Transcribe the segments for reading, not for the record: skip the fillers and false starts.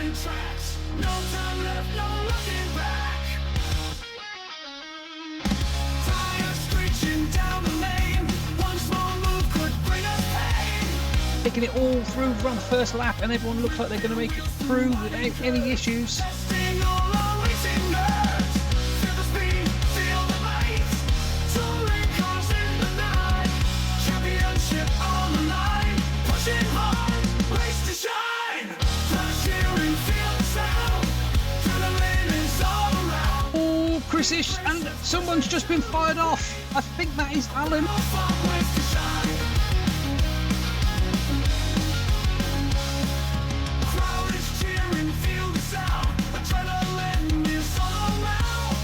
running tracks. No time left, no looking back. Tires screeching down the lane. One small move could bring us pain. Taking it all through from the first lap, and everyone looks like they're going to make it through without any issues. Testing all our racing nerves. Feel the speed, feel the light. Touring cars in the night. Championship on the line. Pushing hard, race to shine. Flash hearing, feel the sound. Adrenaline is all around. Oh, Chris-ish, and someone's just been fired off. I think that is Alan. No fun, ways to shine. Crowd is cheering, feel the sound. Adrenaline is all around.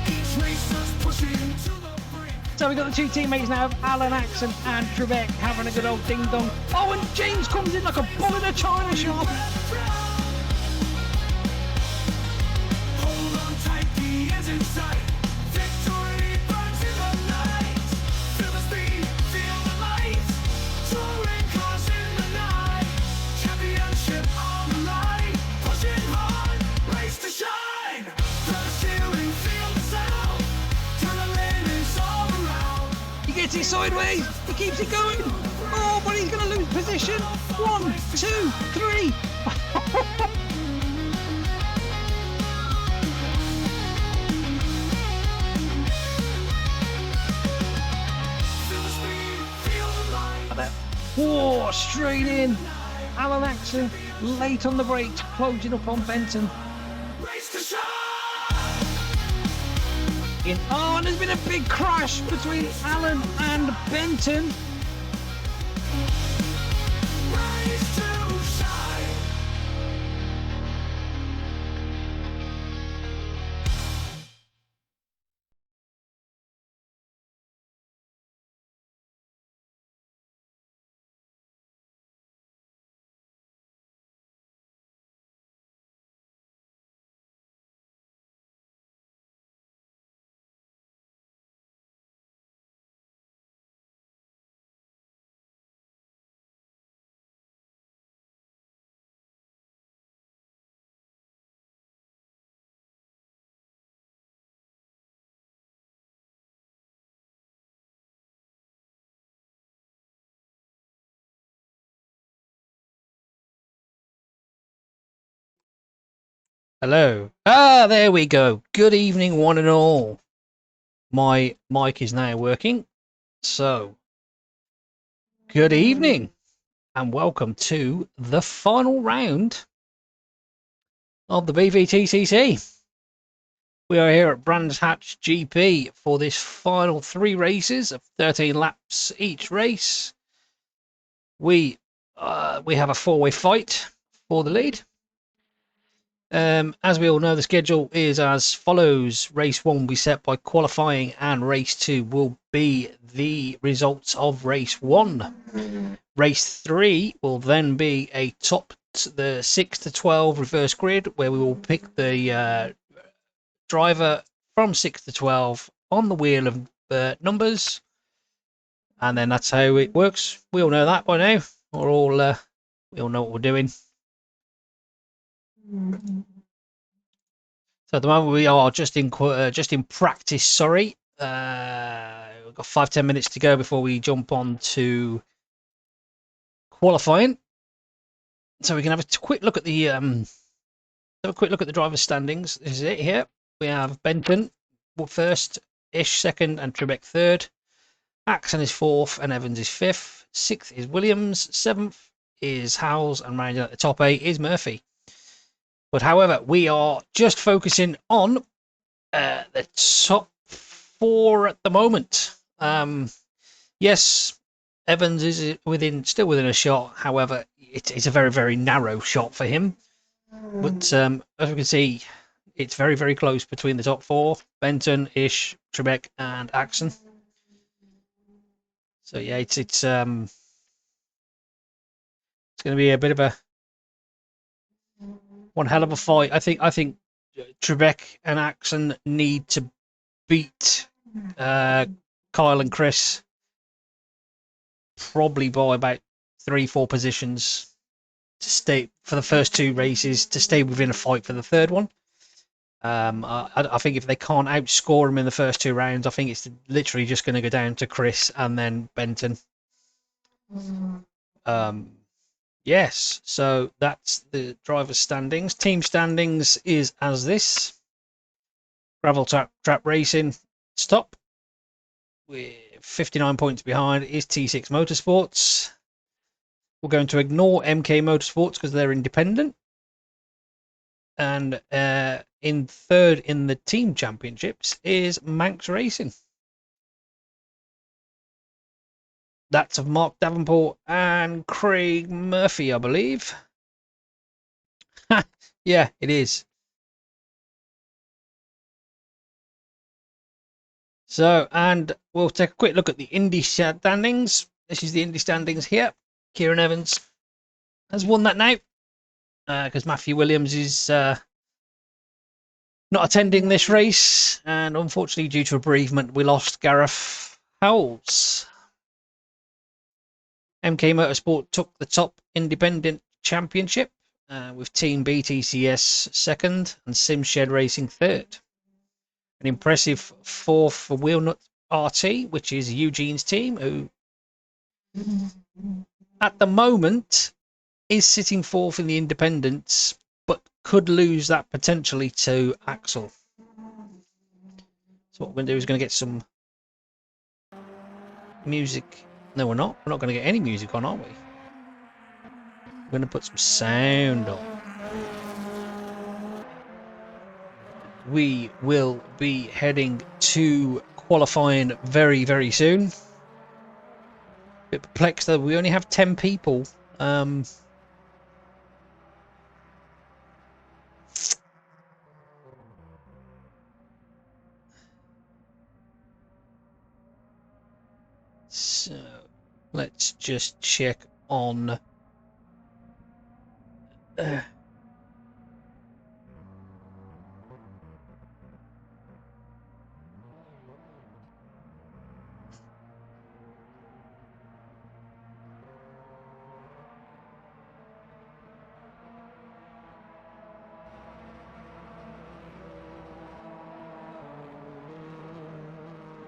Each racer's pushing to the brink. So we've got the two teammates now of Alan Axon and Trebek having a good old ding dong. Oh, and James comes in like a bull in a china shop. Hold on tight, the end's in sight. Victory burns in the night. Feel the speed, feel the light. Touring cars in the night. Championship on the line. Pushing hard, race to shine. Feel the steering, feel the sound. Adrenaline is all around. He gets it sideways. He keeps it going. Oh, but he's going to lose position. 1, 2, 3. Feel the speed, feel the light. Whoa, straight in. Alan Axon late on the brakes, closing up on Benton. Race to shine. Oh, and there's been a big crash between Alan and Benton. Race to shine. Hello. There we go. Good evening, one and all. My mic is now working. So, good evening and welcome to the final round of the bvtcc. We are here at Brands Hatch GP for this final 3 races of 13 laps each race. We have a 4-way fight for the lead. As we all know, the schedule is as follows. Race 1 will be set by qualifying, and race 2 will be the results of race 1. Race 3 will then be a the 6 to 12 reverse grid, where we will pick the driver from 6 to 12 on the wheel of numbers, and then that's how it works. We all know that by now. We all know what we're doing. So at the moment we are just in practice. Sorry, we've got 5-10 minutes to go before we jump on to qualifying. So we can have a quick look at the driver's standings. This is it here. We have Benton first, Ish second, and Trebek third. Axon is fourth, and Evans is fifth. Sixth is Williams. Seventh is Howells, and rounding at the top 8 is Murphy. But however, we are just focusing on the top 4 at the moment. Yes, Evans is still within a shot. However, it's a very, very narrow shot for him. But as we can see, it's very, very close between the top 4: Benton, Ish, Trebek, and Axon. So yeah, it's going to be a bit of a one hell of a fight. I think Trebek and Axon need to beat Kyle and Chris probably by about 3-4 positions. to stay for the first two races to stay within a fight for the third one. I think if they can't outscore him in the first two rounds, I think it's literally just going to go down to Chris and then Benton. Yes, so that's the driver's standings. Team standings is as this. Gravel trap racing, stop. We're 59 points behind is T6 Motorsports. We're going to ignore MK Motorsports because they're independent. And in third in the team championships is Manx Racing. That's of Mark Davenport and Craig Murphy, I believe. Yeah, it is. So, and we'll take a quick look at the Indy standings. This is the Indy standings here. Kieran Evans has won that now because Matthew Williams is not attending this race, and unfortunately, due to a bereavement, we lost Gareth Howells. MK Motorsport took the top independent championship with Team bvtcc second and Simshed Racing third. An impressive fourth for Wheelnut RT, which is Eugene's team, who at the moment is sitting fourth in the independents, but could lose that potentially to Axel. So what we're going to do is going to get some music. No, we're not. We're not going to get any music on, are we? We're going to put some sound on. We will be heading to qualifying very, very soon. Bit perplexed though, we only have 10 people. So let's just check on.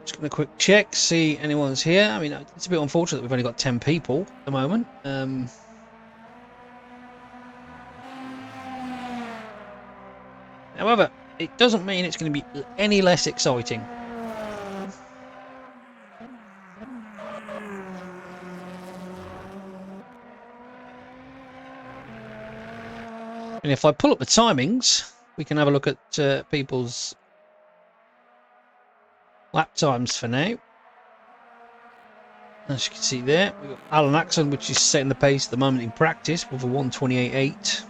Just going to quick check, see anyone's here. I mean, it's a bit unfortunate that we've only got 10 people at the moment. However, it doesn't mean it's going to be any less exciting. And if I pull up the timings, we can have a look at people's lap times for now. As you can see there, we've got Alan Axon, which is setting the pace at the moment in practice with a 1:28.8.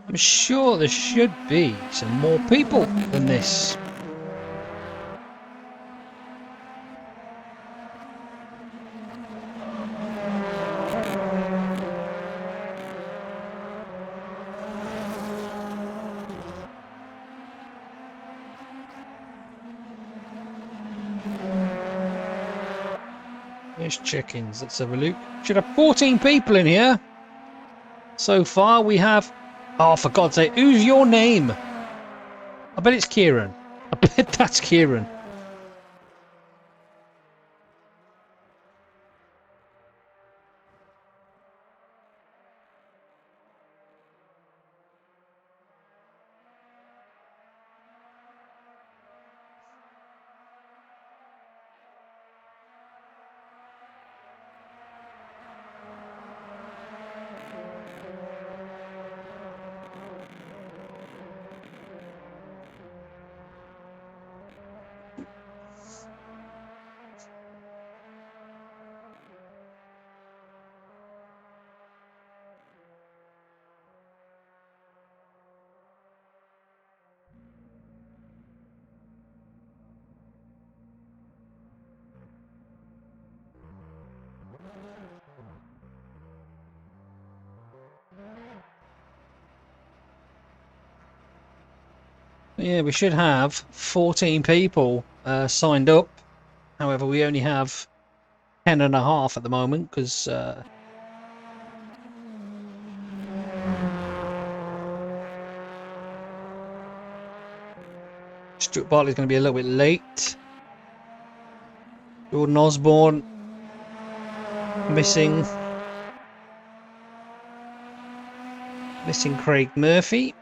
I'm sure there should be some more people than this. There's check-ins. Let's have a look. Should have 14 people in here. So far we have... Oh, for God's sake, who's your name? I bet it's Kieran. I bet that's Kieran. Yeah, we should have 14 people signed up. However, we only have 10 and a half at the moment because Stuart Bartley's going to be a little bit late. Jordan Osborne missing. Missing Craig Murphy.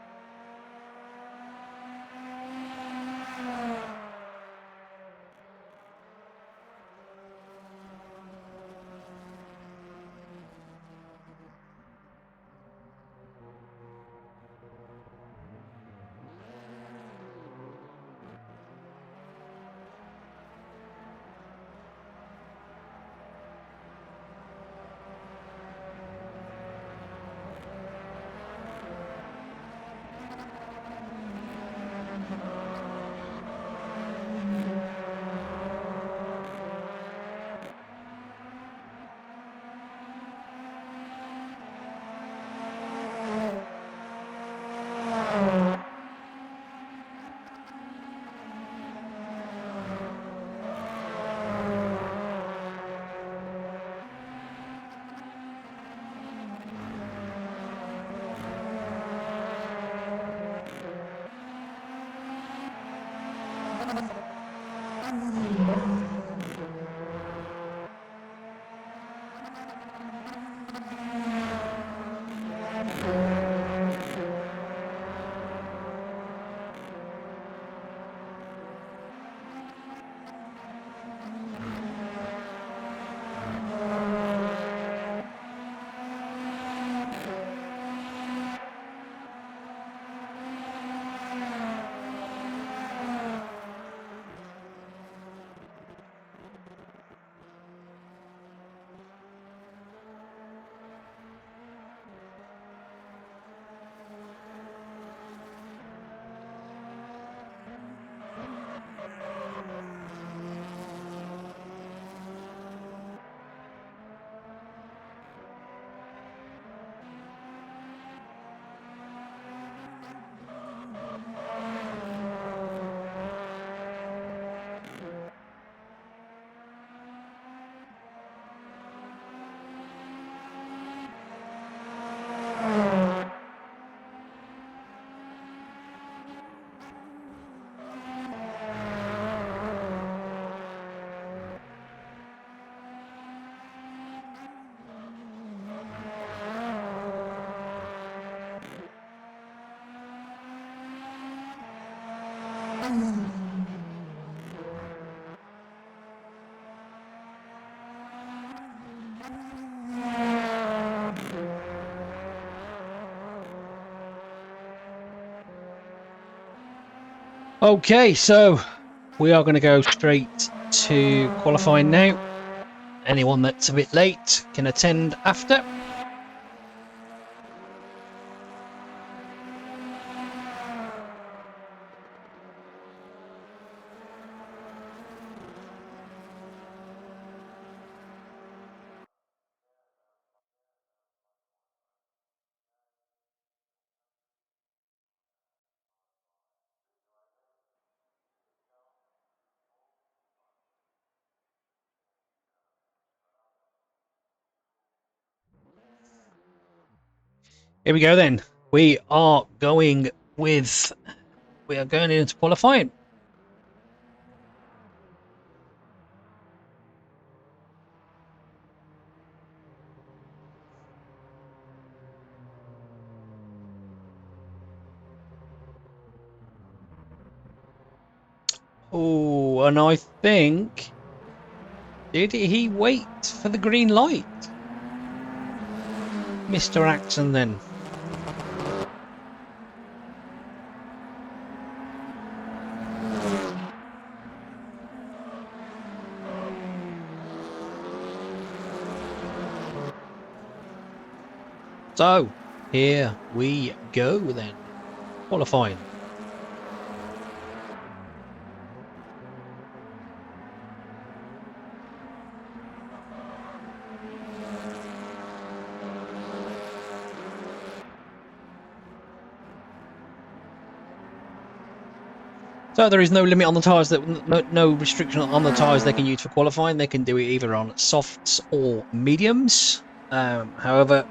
Okay, so we are going to go straight to qualifying now. Anyone that's a bit late can attend after. Here we go then. We are going into qualifying. Oh, and I think, did he wait for the green light? Mr. Axon then. So, here we go then. Qualifying. So there is no limit on the tyres that no restriction on the tyres they can use for qualifying. They can do it either on softs or mediums. However,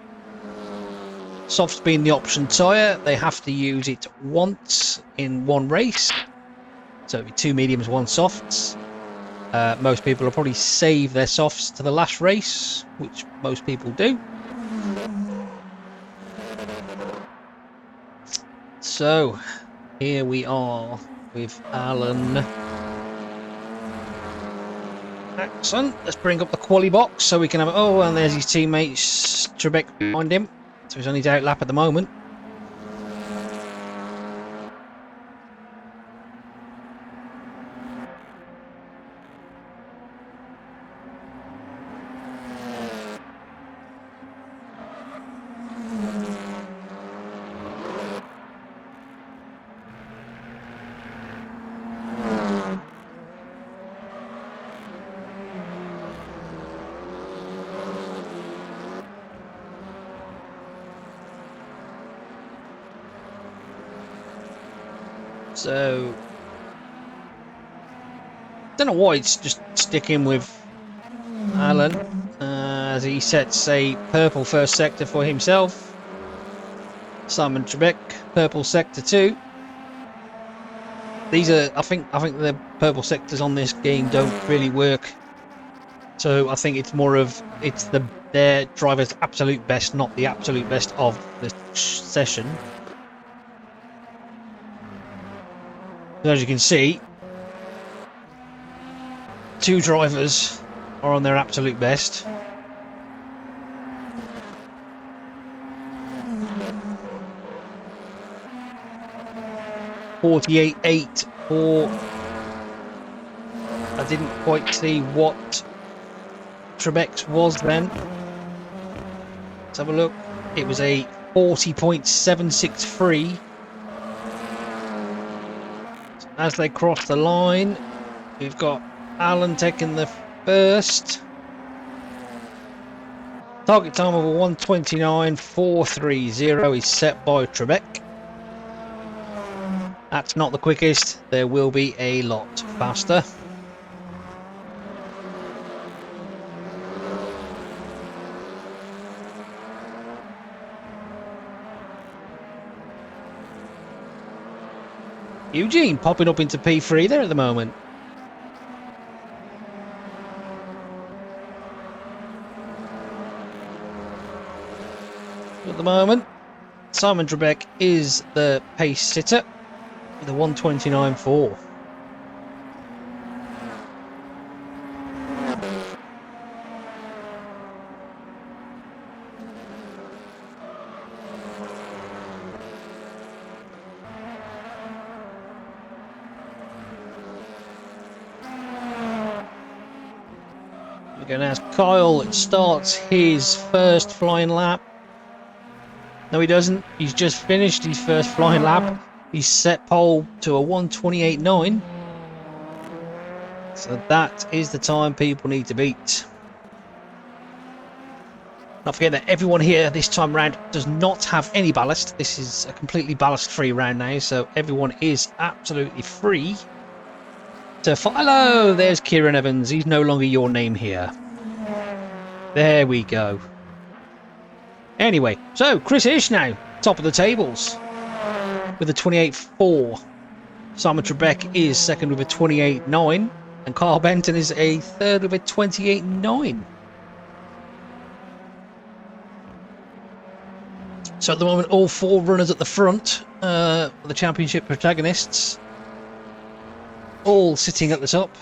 softs being the option tyre, they have to use it once in one race. So it'll be 2 mediums, 1 softs. Most people will probably save their softs to the last race, which most people do. So here we are with Alan Axon. Let's bring up the quali box so we can have. Oh, and there's his teammates Trebek behind him. So he's only out lap at the moment. So, don't know why it's just sticking with Alan as he sets a purple first sector for himself. Simon Trebek, purple sector 2. These are, I think the purple sectors on this game don't really work. So I think it's more of their driver's absolute best, not the absolute best of the session. As you can see, 2 drivers are on their absolute best. .48.8 for. I didn't quite see what Trebek's was then. Let's have a look. It was a 40.763. As they cross the line, we've got Alan taking the first. Target time of a 1:29.430 is set by Trebek. That's not the quickest. There will be a lot faster. Eugene popping up into P3 there at the moment. At the moment, Simon Trebek is the pace sitter with a 1:29.4. We're going to ask Kyle starts his first flying lap. No, he doesn't. He's just finished his first flying lap. He's set pole to a 1:28.9. So that is the time people need to beat. Not forget that everyone here this time round does not have any ballast. This is a completely ballast-free round now, so everyone is absolutely free to follow. There's Kieran Evans. He's no longer your name here. There we go. Anyway, so Chris Ish now, top of the tables with a 28.4. Simon Trebek is second with a 28.9. And Carl Benton is a third with a 28.9. So at the moment, all 4 runners at the front, the championship protagonists, all sitting at the top.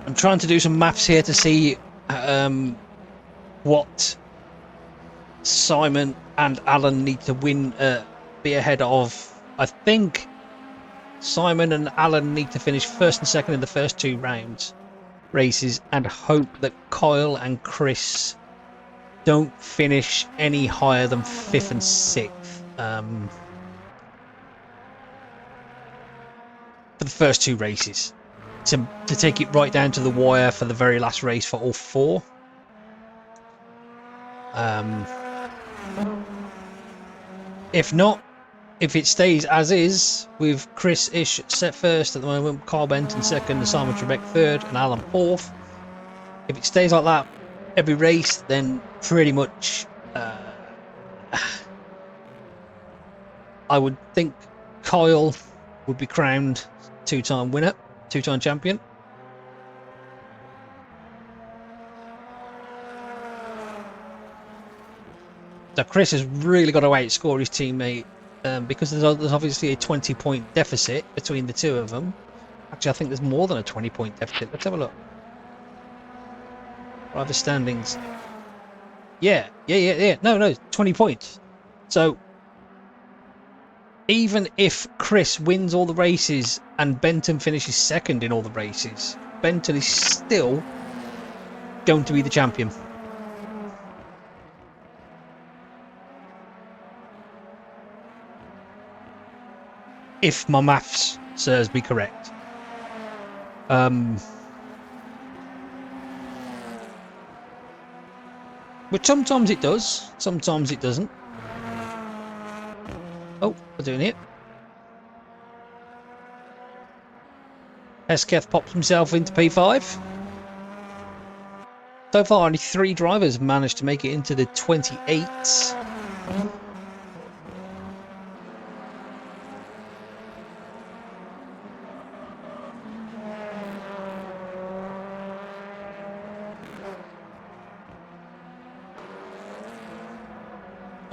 I'm trying to do some maths here to see what Simon and Alan need to win, be ahead of. I think Simon and Alan need to finish first and second in the first 2 races, and hope that Kyle and Chris don't finish any higher than 5th and 6th for the first 2 races, to take it right down to the wire for the very last race for all 4. If not, if it stays as is, with Chris Ish set first at the moment, Carl Benton second, and Simon Trebek third, and Alan fourth. If it stays like that every race, then pretty much I would think Kyle would be crowned two-time winner, two-time champion. So Chris has really got to outscore his teammate because there's obviously a 20-point deficit between the two of them. Actually, I think there's more than a 20-point deficit. Let's have a look. Driver standings. Yeah. No, 20 points. So even if Chris wins all the races and Benton finishes second in all the races, Benton is still going to be the champion. If my maths serves me correct. But sometimes it does, sometimes it doesn't. Oh, we're doing it. Esketh pops himself into P5. So far, only 3 drivers managed to make it into the 28s.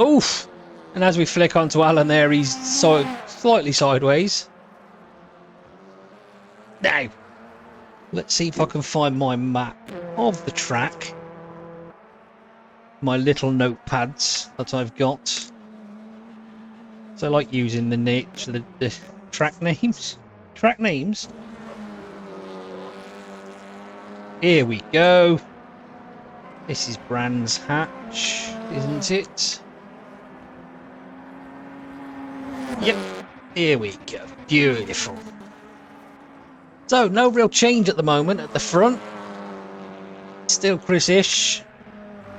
Oof! And as we flick onto Alan there, he's slightly sideways. Now, let's see if I can find my map of the track. My little notepads that I've got. So I like using the track names. Track names. Here we go. This is Brands Hatch, isn't it? Yep, here we go. Beautiful. So, no real change at the moment at the front. Still Chris Ish,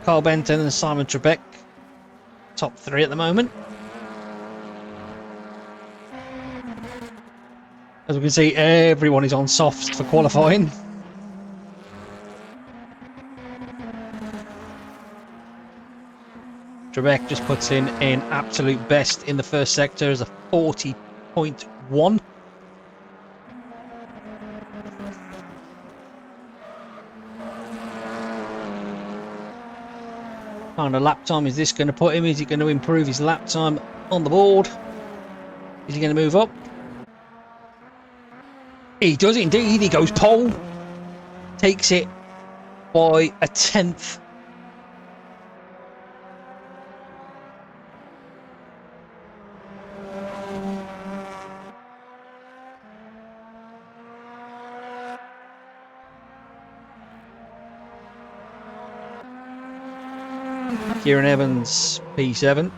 Carl Benton and Simon Trebek. Top 3 at the moment. As we can see, everyone is on softs for qualifying. Trebek just puts in an absolute best in the first sector as a 40.1. What kind of lap time is this going to put him? Is he going to improve his lap time on the board? Is he going to move up? He does indeed. He goes pole. Takes it by a 10th. Kieran Evans, P7.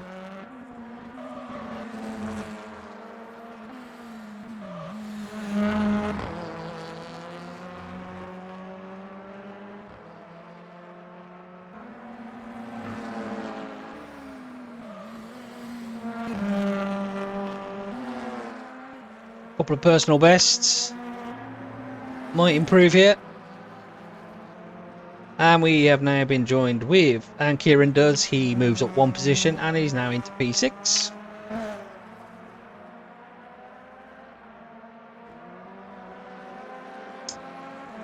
Couple of personal bests. Might improve here. And we have now been joined with, and Kieran does, he moves up 1 position and he's now into P6.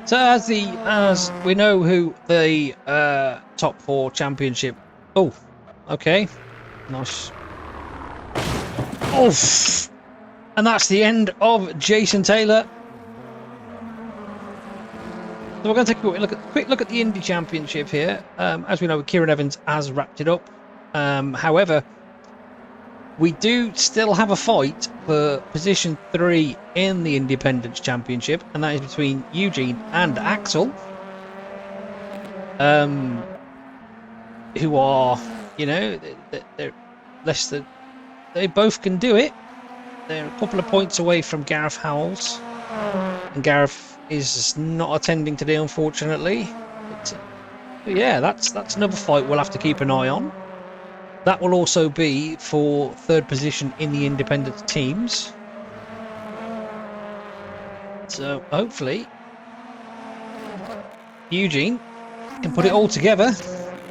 So as we know who the top 4 championship. Oh, okay, nice. Oh, and that's the end of Jason Taylor. So we're going to take a quick look at the Indy Championship here. As we know, Kieran Evans has wrapped it up. However, we do still have a fight for position 3 in the Independence Championship, and that is between Eugene and Axel, who are, you know, they're less than, they both can do it. They're a couple of points away from Gareth Howells, and Gareth is not attending today, unfortunately. But yeah, that's another fight we'll have to keep an eye on. That will also be for third position in the independent teams. So hopefully Eugene can put it all together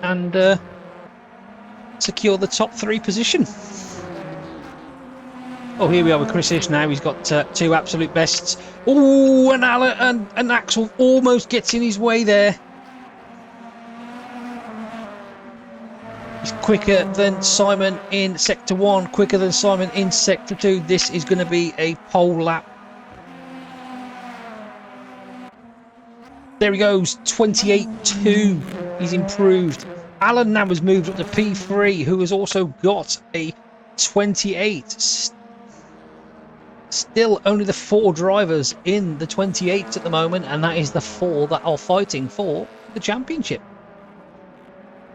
and secure the top 3 position. Oh, here we are with Chris Ish now. He's got 2 absolute bests. Oh, and Alan and Axel almost gets in his way there. He's quicker than Simon in Sector 1, quicker than Simon in Sector 2. This is going to be a pole lap. There he goes, 28.2. He's improved. Alan now has moved up to P3, who has also got a 28. Still only the 4 drivers in the 28 at the moment, and that is the 4 that are fighting for the championship.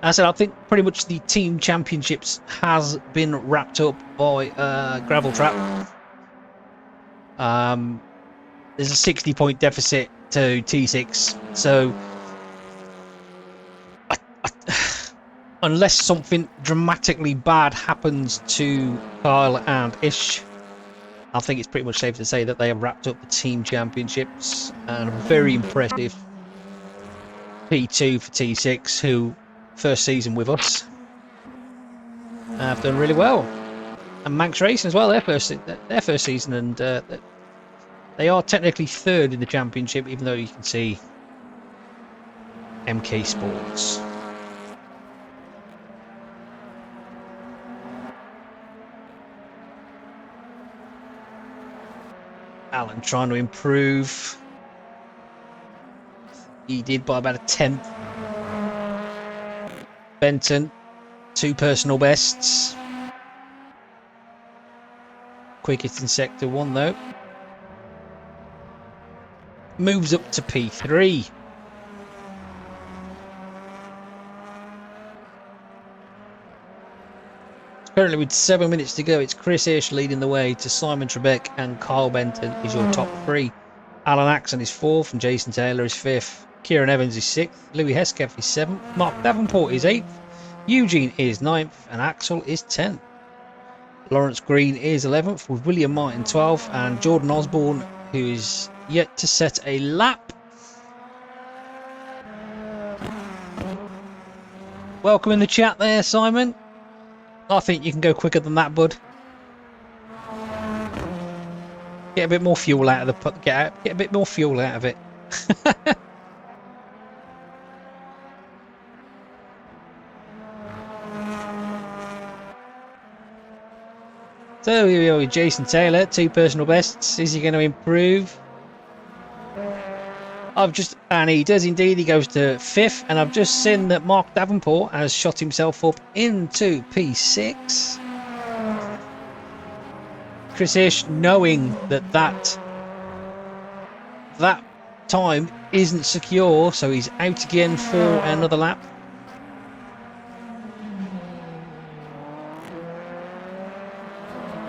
As I said, I think pretty much the team championships has been wrapped up by Gravel Trap. There's a 60-point deficit to T6, so unless something dramatically bad happens to Kyle and Ish, I think it's pretty much safe to say that they have wrapped up the team championships, and very impressive P2 for T6, who first season with us have done really well, and Manx Racing as well, their first season, and they are technically third in the championship, even though you can see MK Sports. Alan trying to improve. He did by about a 10th. Benton, 2 personal bests. Quickest in Sector 1 though. Moves up to P3. Currently with 7 minutes to go, it's Chris Ish leading the way to Simon Trebek, and Kyle Benton is your top 3. Alan Axon is 4th and Jason Taylor is 5th. Kieran Evans is 6th. Louis Hesketh is 7th. Mark Davenport is 8th. Eugene is 9th and Axel is 10th. Lawrence Green is 11th with William Martin 12th and Jordan Osborne, who is yet to set a lap. Welcome in the chat there, Simon. I think you can go quicker than that, bud. Get a bit more fuel out of the get a bit more fuel out of it. So here we are with Jason Taylor, 2 personal bests. Is he going to improve? And he does indeed. He goes to 5th, and I've just seen that Mark Davenport has shot himself up into P6. Chris Ish, knowing that time isn't secure, so he's out again for another lap.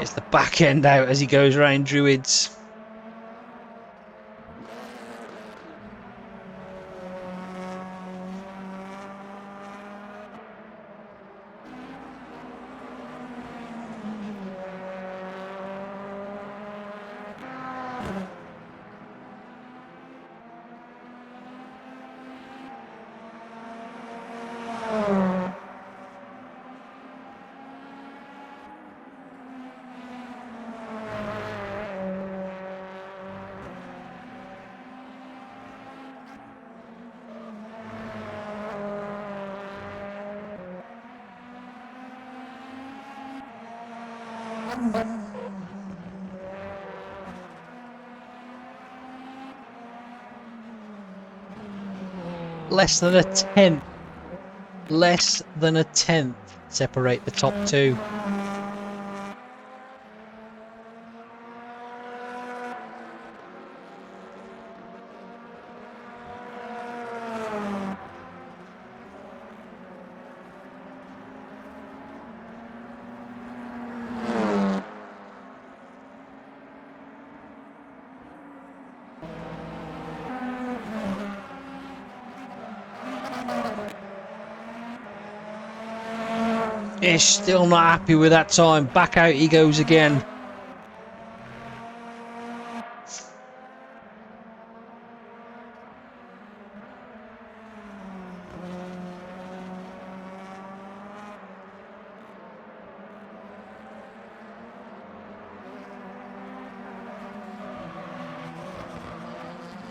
It's the back end out as he goes around Druids. Less than a tenth. Less than a tenth separate the top 2. is still not happy with that time. Back out he goes again.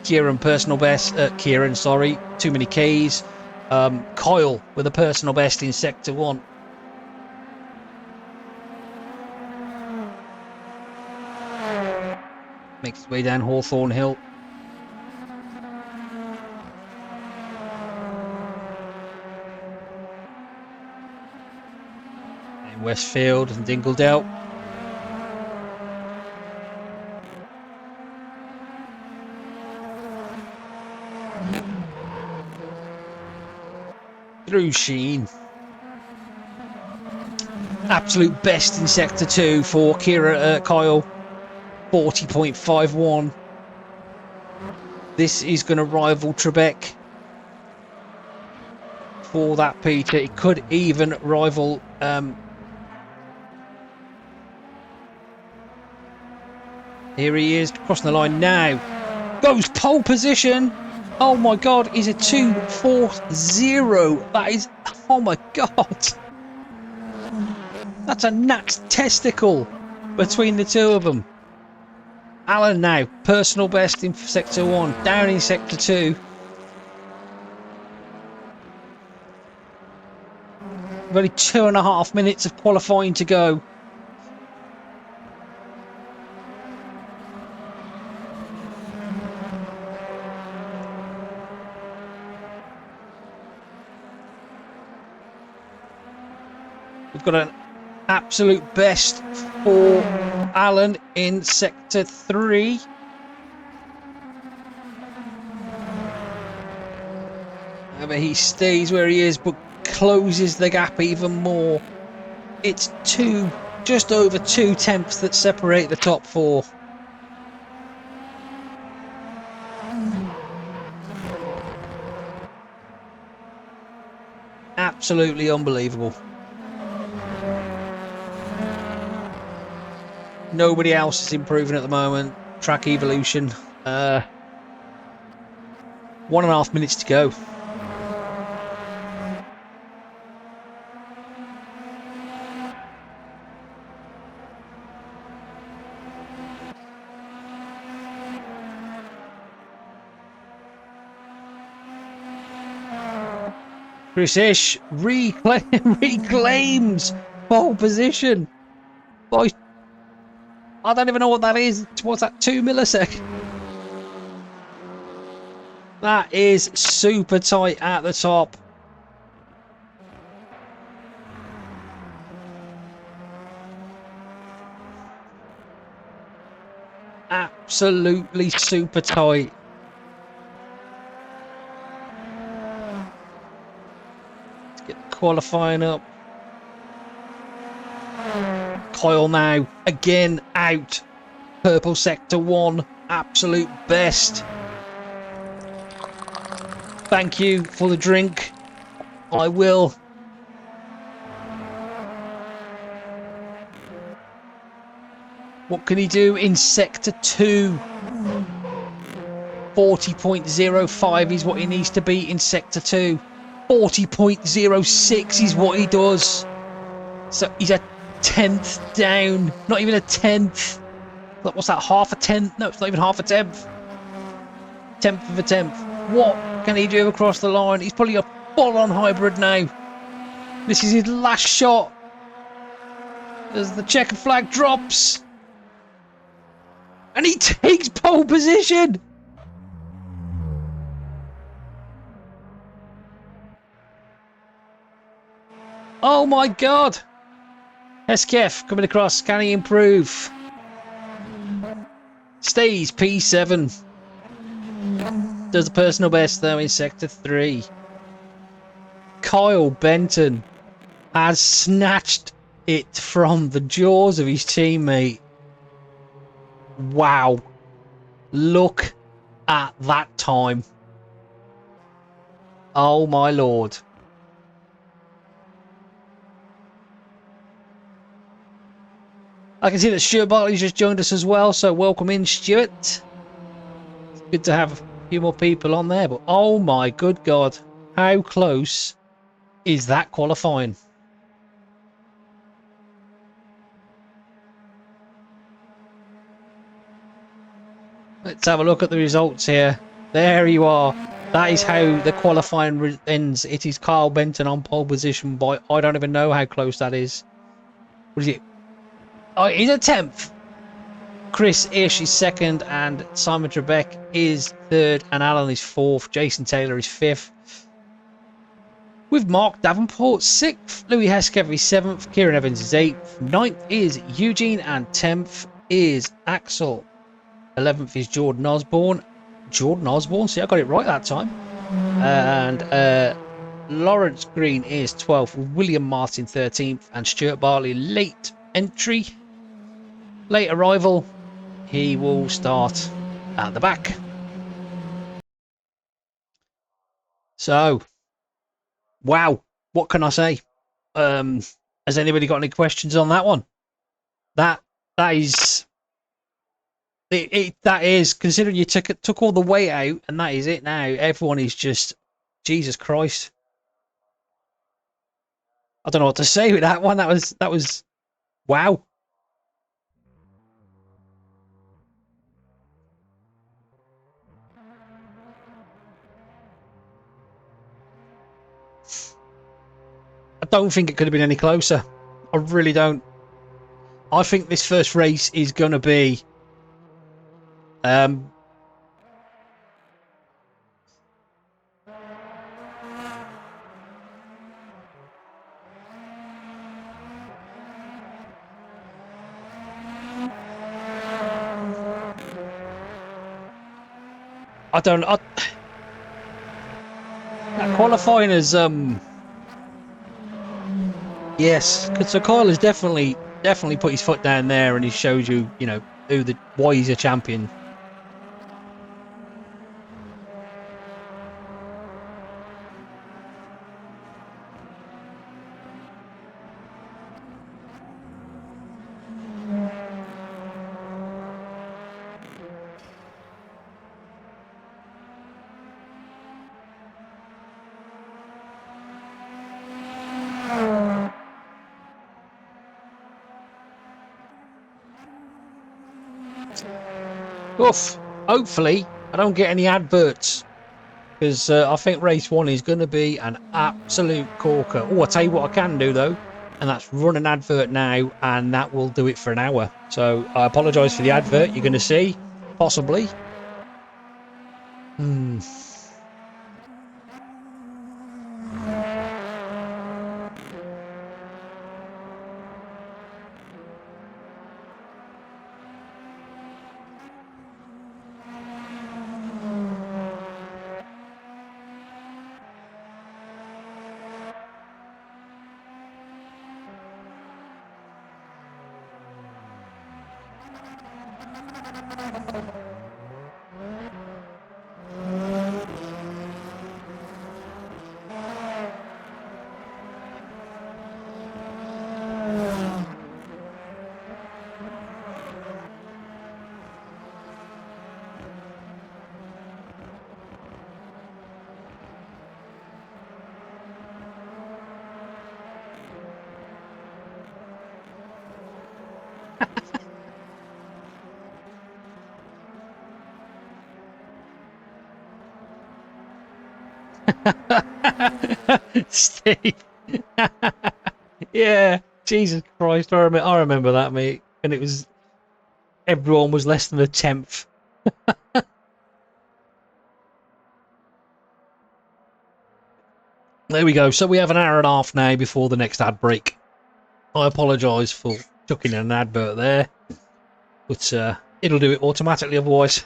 Kieran personal best. Kieran, sorry, too many K's. Kyle with a personal best in sector 1. Makes his way down Hawthorne Hill. In Westfield and Dingledale. Through Sheen. Absolute best in sector 2 for Kyle. 40.51. This is going to rival Trebek for that, Peter. It could even rival here he is, crossing the line now. Goes pole position. Oh my god, he's a 2.40. That is, oh my god. That's a gnat's testicle between the two of them. Alan now, personal best in sector 1, down in sector 2. We've only 2.5 minutes of qualifying to go. We've got an absolute best for Alan in sector 3. However, he stays where he is but closes the gap even more. It's just over 2 tenths that separate the top 4. Absolutely unbelievable. Nobody else is improving at the moment. Track evolution. 1.5 minutes to go. Chris Ish reclaims pole position. Boy, I don't even know what that is. What's that, 2 milliseconds? That is super tight at the top. Absolutely super tight. Let's get the qualifying up. Kyle now, again out. Purple sector 1, absolute best. Thank you for the drink. I will. What can he do in sector 2? 40.05 is what he needs to be in sector 2. 40.06 is what he does. So he's a 10th down. Not even a 10th. What's that, half a 10th? No, it's not even half a 10th. 10th of a 10th. What can he do across the line? He's probably a full-on hybrid now. This is his last shot. As the checkered flag drops. And he takes pole position. Oh my god. Hesketh coming across. Can he improve? Stays P7. Does the personal best though in sector 3. Kyle Benton has snatched it from the jaws of his teammate. Wow. Look at that time. Oh my lord. I can see that Stuart Bartley's just joined us as well, so welcome in, Stuart. It's good to have a few more people on there, but oh my good God, how close is that qualifying? Let's have a look at the results here. There you are. That is how the qualifying ends. It is Carl Benton on pole position by, I don't even know how close that is. What is it? Oh, he's a 10th. Chris Ish is second, and Simon Trebek is third, and Alan is fourth. Jason Taylor is fifth. With Mark Davenport sixth, Louis Hesketh is seventh, Kieran Evans is eighth, ninth is Eugene, and 10th is Axel. 11th is Jordan Osborne. Jordan Osborne, see, I got it right that time. And Lawrence Green is 12th, William Martin 13th, and Stuart Bartley late entry. Late arrival. He will start at the back. So, wow, what can I say? Has anybody got any questions on that one? That is that is considering you took all the weight out, and that is it now. Everyone is just Jesus Christ. I don't know what to say with that one. That was wow. I don't think it could have been any closer. I really don't. I think this first race is going to be that qualifying is yes, so Kyle has definitely put his foot down there, and he shows you, why he's a champion. Oof. Hopefully, I don't get any adverts, because I think race one is going to be an absolute corker. Oh, I tell you what I can do though, and that's run an advert now, and that will do it for an hour. So I apologise for the advert you're going to see, possibly. Steve. Yeah, Jesus Christ, I remember that, mate. And it was, everyone was less than a 10th. There we go. So we have an hour and a half now before the next ad break. I apologise for chucking in an advert there, but it'll do it automatically otherwise.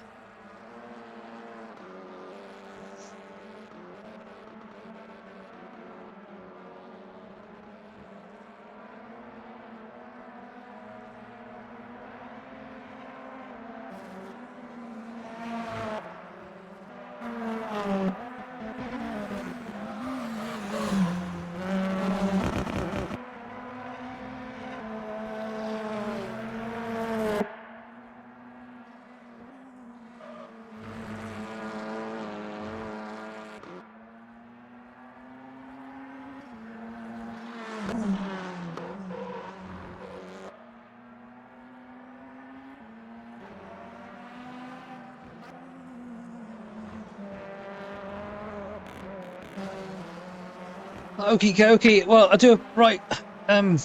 Okie dokie. Well, I do right. Um,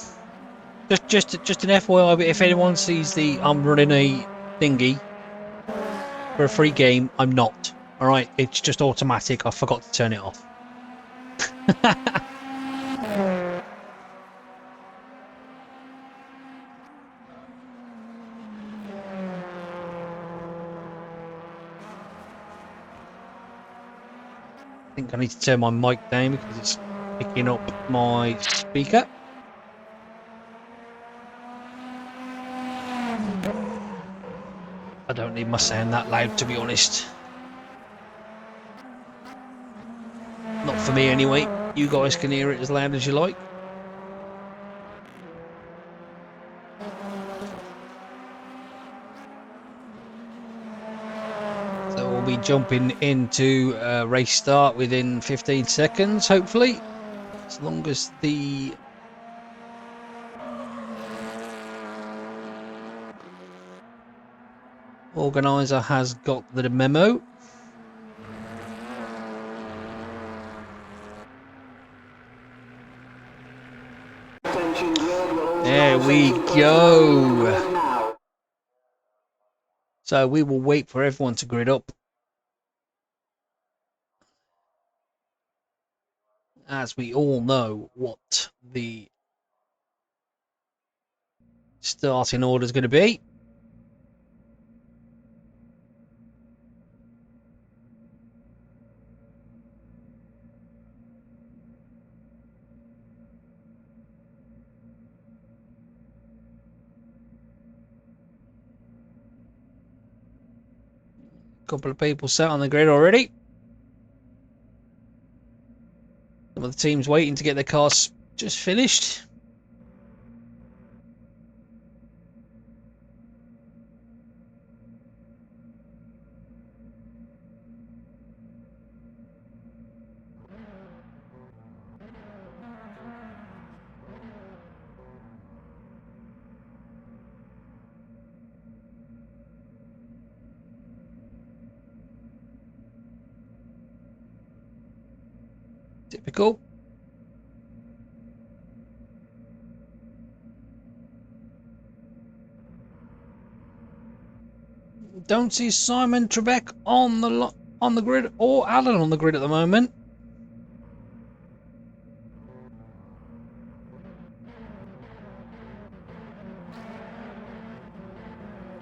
just an FYI. But if anyone sees the I'm running a thingy for a free game, I'm not. All right, it's just automatic. I forgot to turn it off. I think I need to turn my mic down because it's picking up my speaker. I don't need my sound that loud, to be honest. Not for me anyway. You guys can hear it as loud as you like. So we'll be jumping into race start within 15 seconds, hopefully. As long as the organiser has got the memo. There we go. So we will wait for everyone to grid up. As we all know what the starting order is going to be. A couple of people sat on the grid already. Some of the teams waiting to get their cars just finished. Typical. Don't see Simon Trebek on the grid or Alan on the grid at the moment.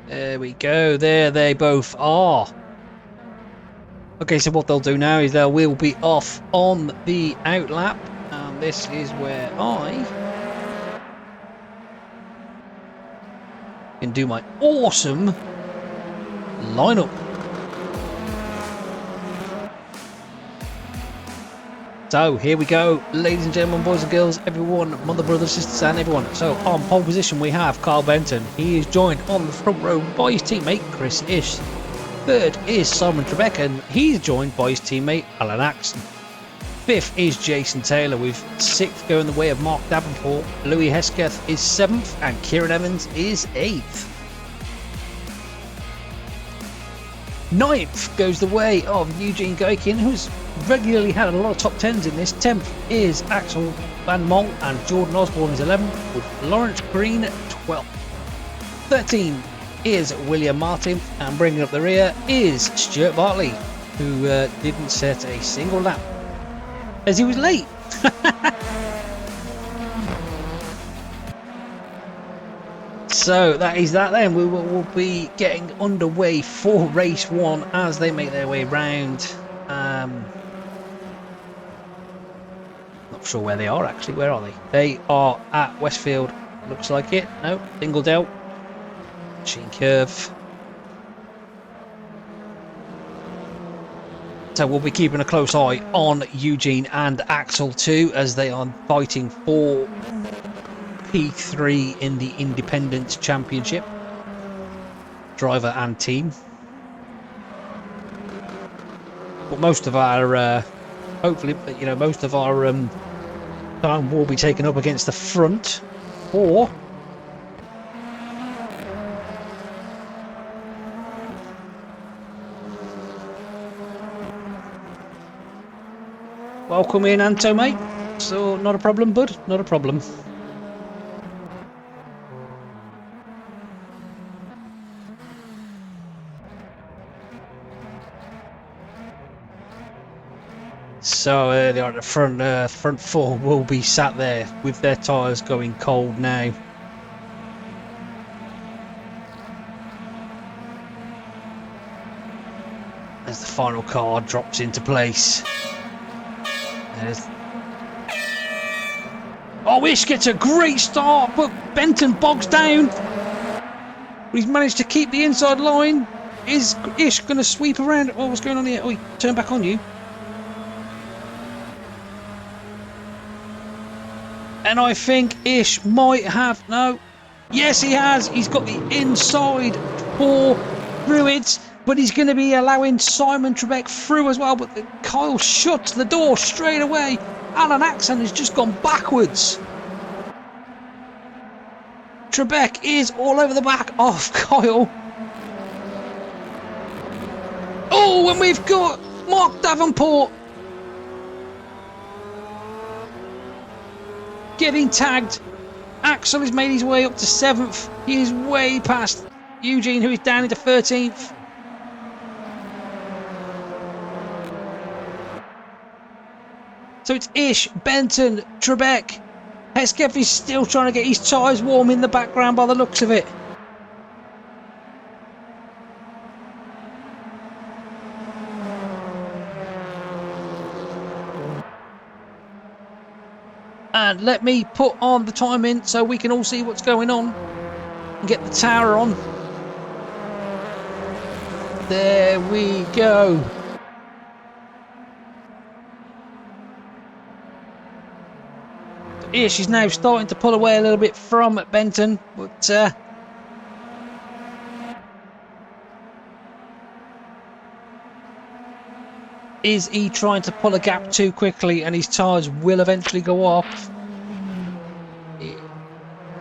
There we go. There they both are. Okay, so what they'll do now is they will be off on the outlap. And this is where I can do my awesome lineup. So here we go, ladies and gentlemen, boys and girls, everyone, mother, brothers, sisters, and everyone. So on pole position we have Carl Benton. He is joined on the front row by his teammate Chris Ish. Third is Simon Trebek, and he's joined by his teammate Alan Axton. Fifth is Jason Taylor, with sixth going the way of Mark Davenport. Louis Hesketh is seventh, and Kieran Evans is eighth. Ninth goes the way of Eugene Gaikin, who's regularly had a lot of top tens in this. 10th is Axel Van Mol, and Jordan Osborne is 11th, with Lawrence Green 12th. 13 is William Martin, and bringing up the rear is Stuart Bartley, who didn't set a single lap as he was late. So that is that then. We'll be getting underway for race one as they make their way round. Not sure where they are actually. Where are they? They are at Westfield. Looks like it. No, Dingledale. Machine Curve. So we'll be keeping a close eye on Eugene and Axel too, as they are fighting for P3 in the Independence Championship, driver and team. But most of our, hopefully, most of our time will be taken up against the front, or welcome in, Anto, mate. So, not a problem, bud. Not a problem. So the front four will be sat there with their tyres going cold now. As the final car drops into place. There's... Oh, Ish gets a great start, but Benton bogs down. But he's managed to keep the inside line. Is Ish going to sweep around? Oh, what's going on here? Oh, he turned back on you. And I think Ish might have... No. Yes, he has. He's got the inside for Druids. But he's going to be allowing Simon Trebek through as well. But Kyle shuts the door straight away. Alan Axon has just gone backwards. Trebek is all over the back of Kyle. Oh, and we've got Mark Davenport getting tagged. Axel has made his way up to 7th. He is way past Eugene, who is down into 13th. So it's Ish, Benton, Trebek. Hesketh is still trying to get his tyres warm in the background by the looks of it. And let me put on the time in so we can all see what's going on. And get the tower on. There we go. Ish is now starting to pull away a little bit from Benton, but is he trying to pull a gap too quickly and his tyres will eventually go off?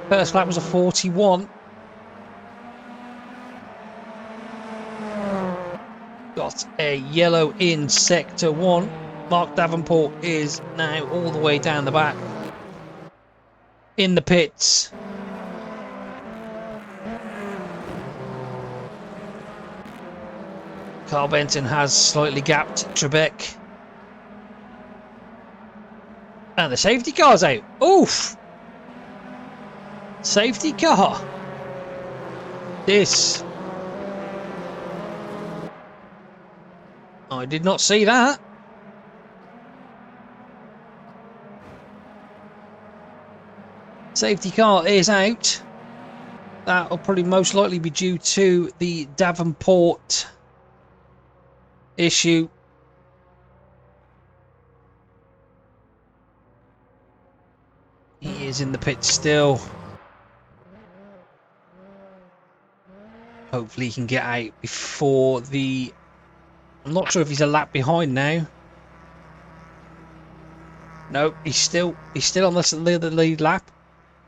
First lap was a 41. Got a yellow in sector 1. Mark Davenport is now all the way down the back. In the pits. Carl Benton has slightly gapped Trebek. And the safety car's out. Oof! Safety car. This. I did not see that. Safety car is out. That will probably most likely be due to the Davenport issue. He is in the pit still. Hopefully he can get out before the... I'm not sure if he's a lap behind now. No, he's still on the lead lap.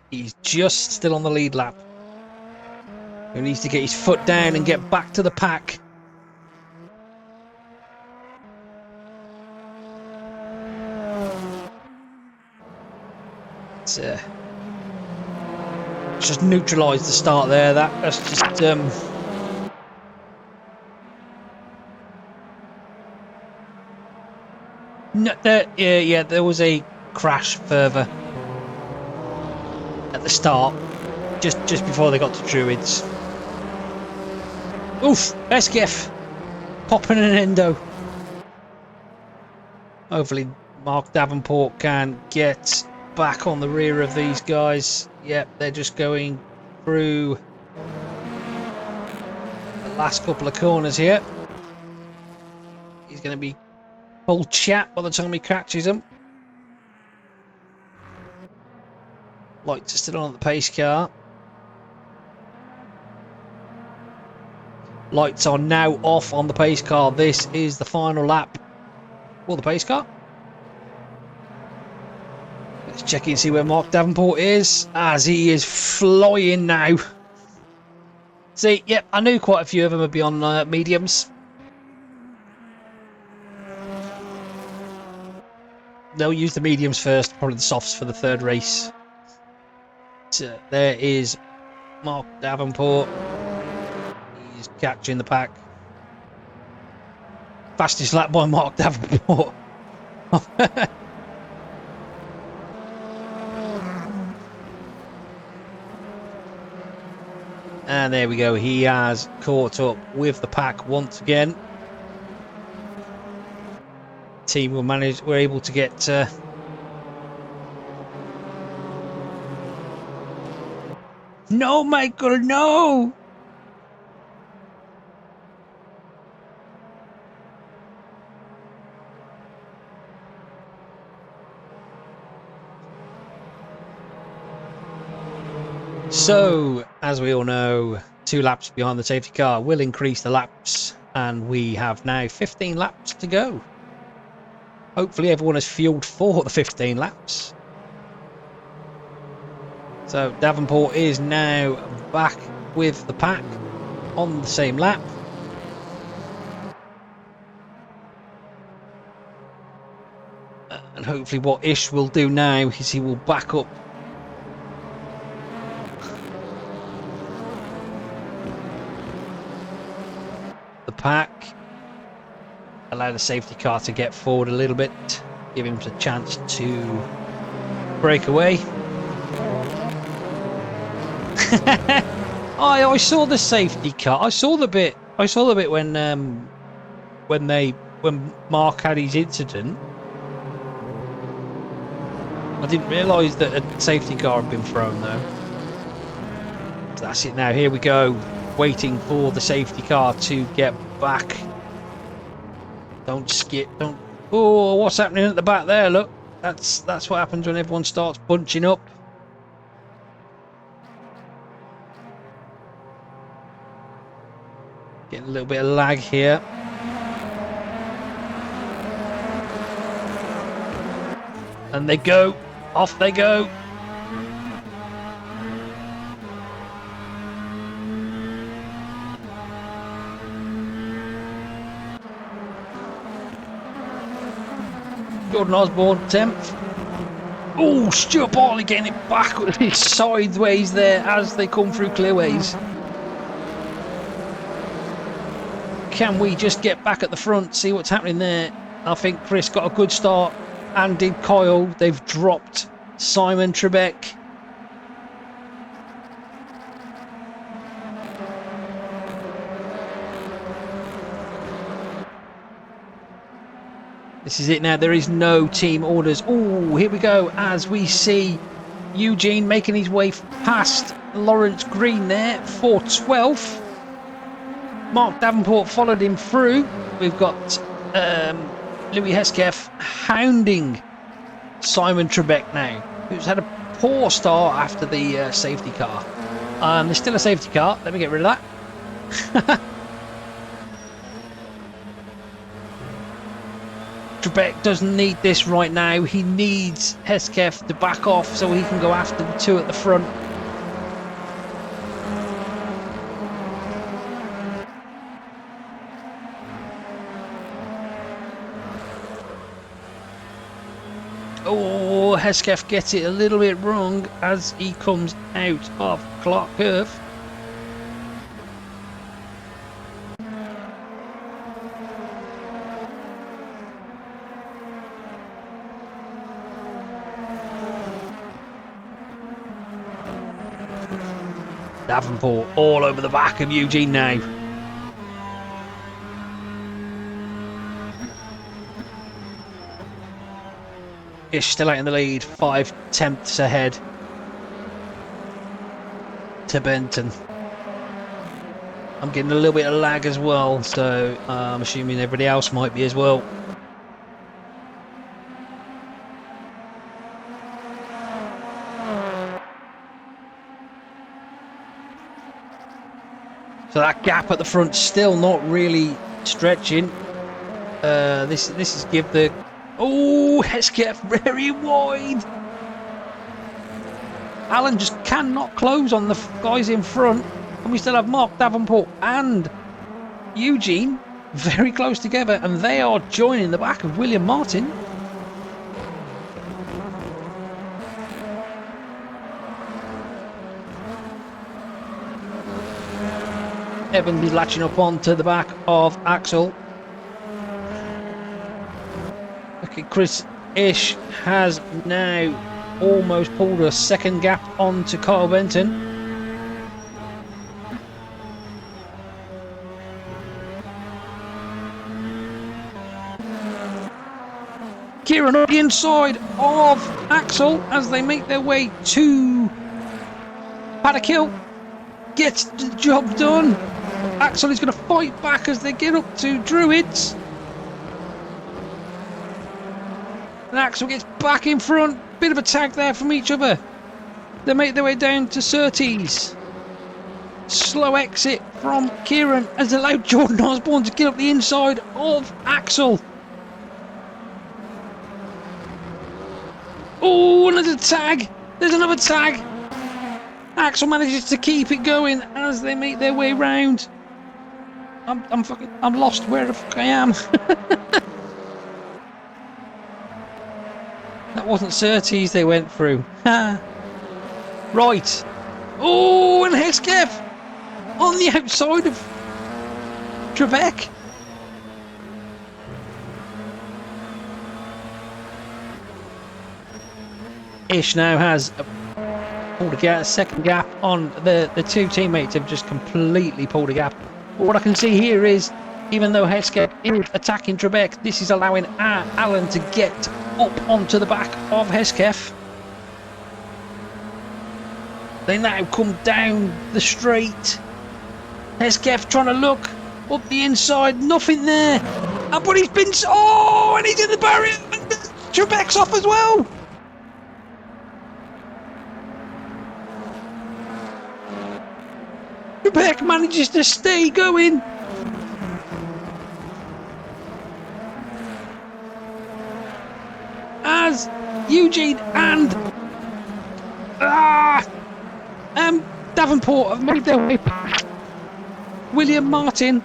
He's just still on the lead lap. He needs to get his foot down and get back to the pack. It's just neutralised the start there. That's just no, there was a crash further at the start, just before they got to Druids. Oof, SKF popping an endo. Hopefully Mark Davenport can get back on the rear of these guys. Yep, they're just going through the last couple of corners here. He's going to be full chat by the time he catches them. Lights are still on the pace car. Lights are now off on the pace car. This is the final lap for the pace car. Let's check in and see where Mark Davenport is, as he is flying now. See, yep, I knew quite a few of them would be on mediums. they'll use the mediums first, probably the softs for the third race. So there is Mark Davenport. He's catching the pack. Fastest lap by Mark Davenport. And there we go. He has caught up with the pack once again. Team will manage. We're able to get. No, Michael, no! So, as we all know, 2 laps behind the safety car will increase the laps, and we have now 15 laps to go. Hopefully everyone has fueled for the 15 laps. So Davenport is now back with the pack on the same lap. And hopefully what Ish will do now is he will back up the pack, allow the safety car to get forward a little bit, give him a chance to break away. I saw the safety car. I saw the bit when Mark had his incident. I didn't realise that a safety car had been thrown though. So that's it now. Here we go. Waiting for the safety car to get back. Don't skip. Don't. Oh, what's happening at the back there? Look, that's what happens when everyone starts bunching up. Getting a little bit of lag here. And they go. Off they go. Jordan Osborne, 10th. Oh, Stuart Bartley getting it back sideways there as they come through clearways. Can we just get back at the front, see what's happening there? I think Chris got a good start, and did Kyle. They've dropped Simon Trebek. This is it now. There is no team orders. Oh, here we go as we see Eugene making his way past Lawrence Green there for 12th. Mark Davenport followed him through. We've got Louis Hesketh hounding Simon Trebek now, who's had a poor start after the safety car. There's still a safety car. Let me get rid of that. Trebek doesn't need this right now. He needs Hesketh to back off so he can go after the 2 at the front. Oh, Hesketh gets it a little bit wrong as he comes out of Clark Curve. Davenport all over the back of Eugene now. Ish still out in the lead, 5/10 ahead to Benton. I'm getting a little bit of lag as well, so I'm assuming everybody else might be as well. So that gap at the front still not really stretching. This is give the. Oh, Hesketh very wide. Alan just cannot close on the guys in front, and we still have Mark Davenport and Eugene very close together, and they are joining the back of William Martin. Evans is latching up onto the back of Axel. Okay, Chris Ish has now almost pulled a second gap onto Kyle Benton. Kieran on the inside of Axel as they make their way to Paddock Hill. Gets the job done. Axel is going to fight back as they get up to Druids. And Axel gets back in front. Bit of a tag there from each other. They make their way down to Surtees. Slow exit from Kieran has allowed Jordan Osborne to get up the inside of Axel. Oh, another tag. There's another tag. Axel manages to keep it going as they make their way round. I'm lost where the fuck I am. That wasn't Surtees they went through. Right. Oh, and Hesketh on the outside of Trebek. Ish now has pulled a second gap on the two teammates have just completely pulled a gap. But what I can see here is, even though Hesketh is attacking Trebek, this is allowing Alan to get up onto the back of Hesketh. They now come down the straight. Hesketh trying to look up the inside, nothing there. But he's been... Oh, and he's in the barrier. And Trebek's off as well. Trebek manages to stay going. As Eugene and Davenport have made their way past William Martin.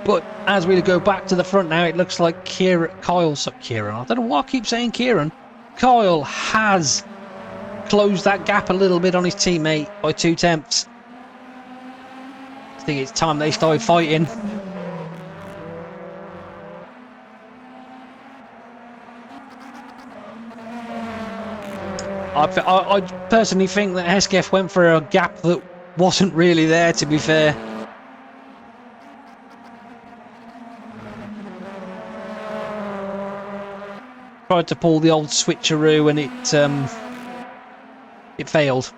But as we go back to the front now, it looks like Kieran, I don't know why I keep saying Kieran. Kyle has closed that gap a little bit on his teammate by 2/10. I think it's time they started fighting. I personally think that Hesketh went for a gap that wasn't really there, to be fair. Tried to pull the old switcheroo and it failed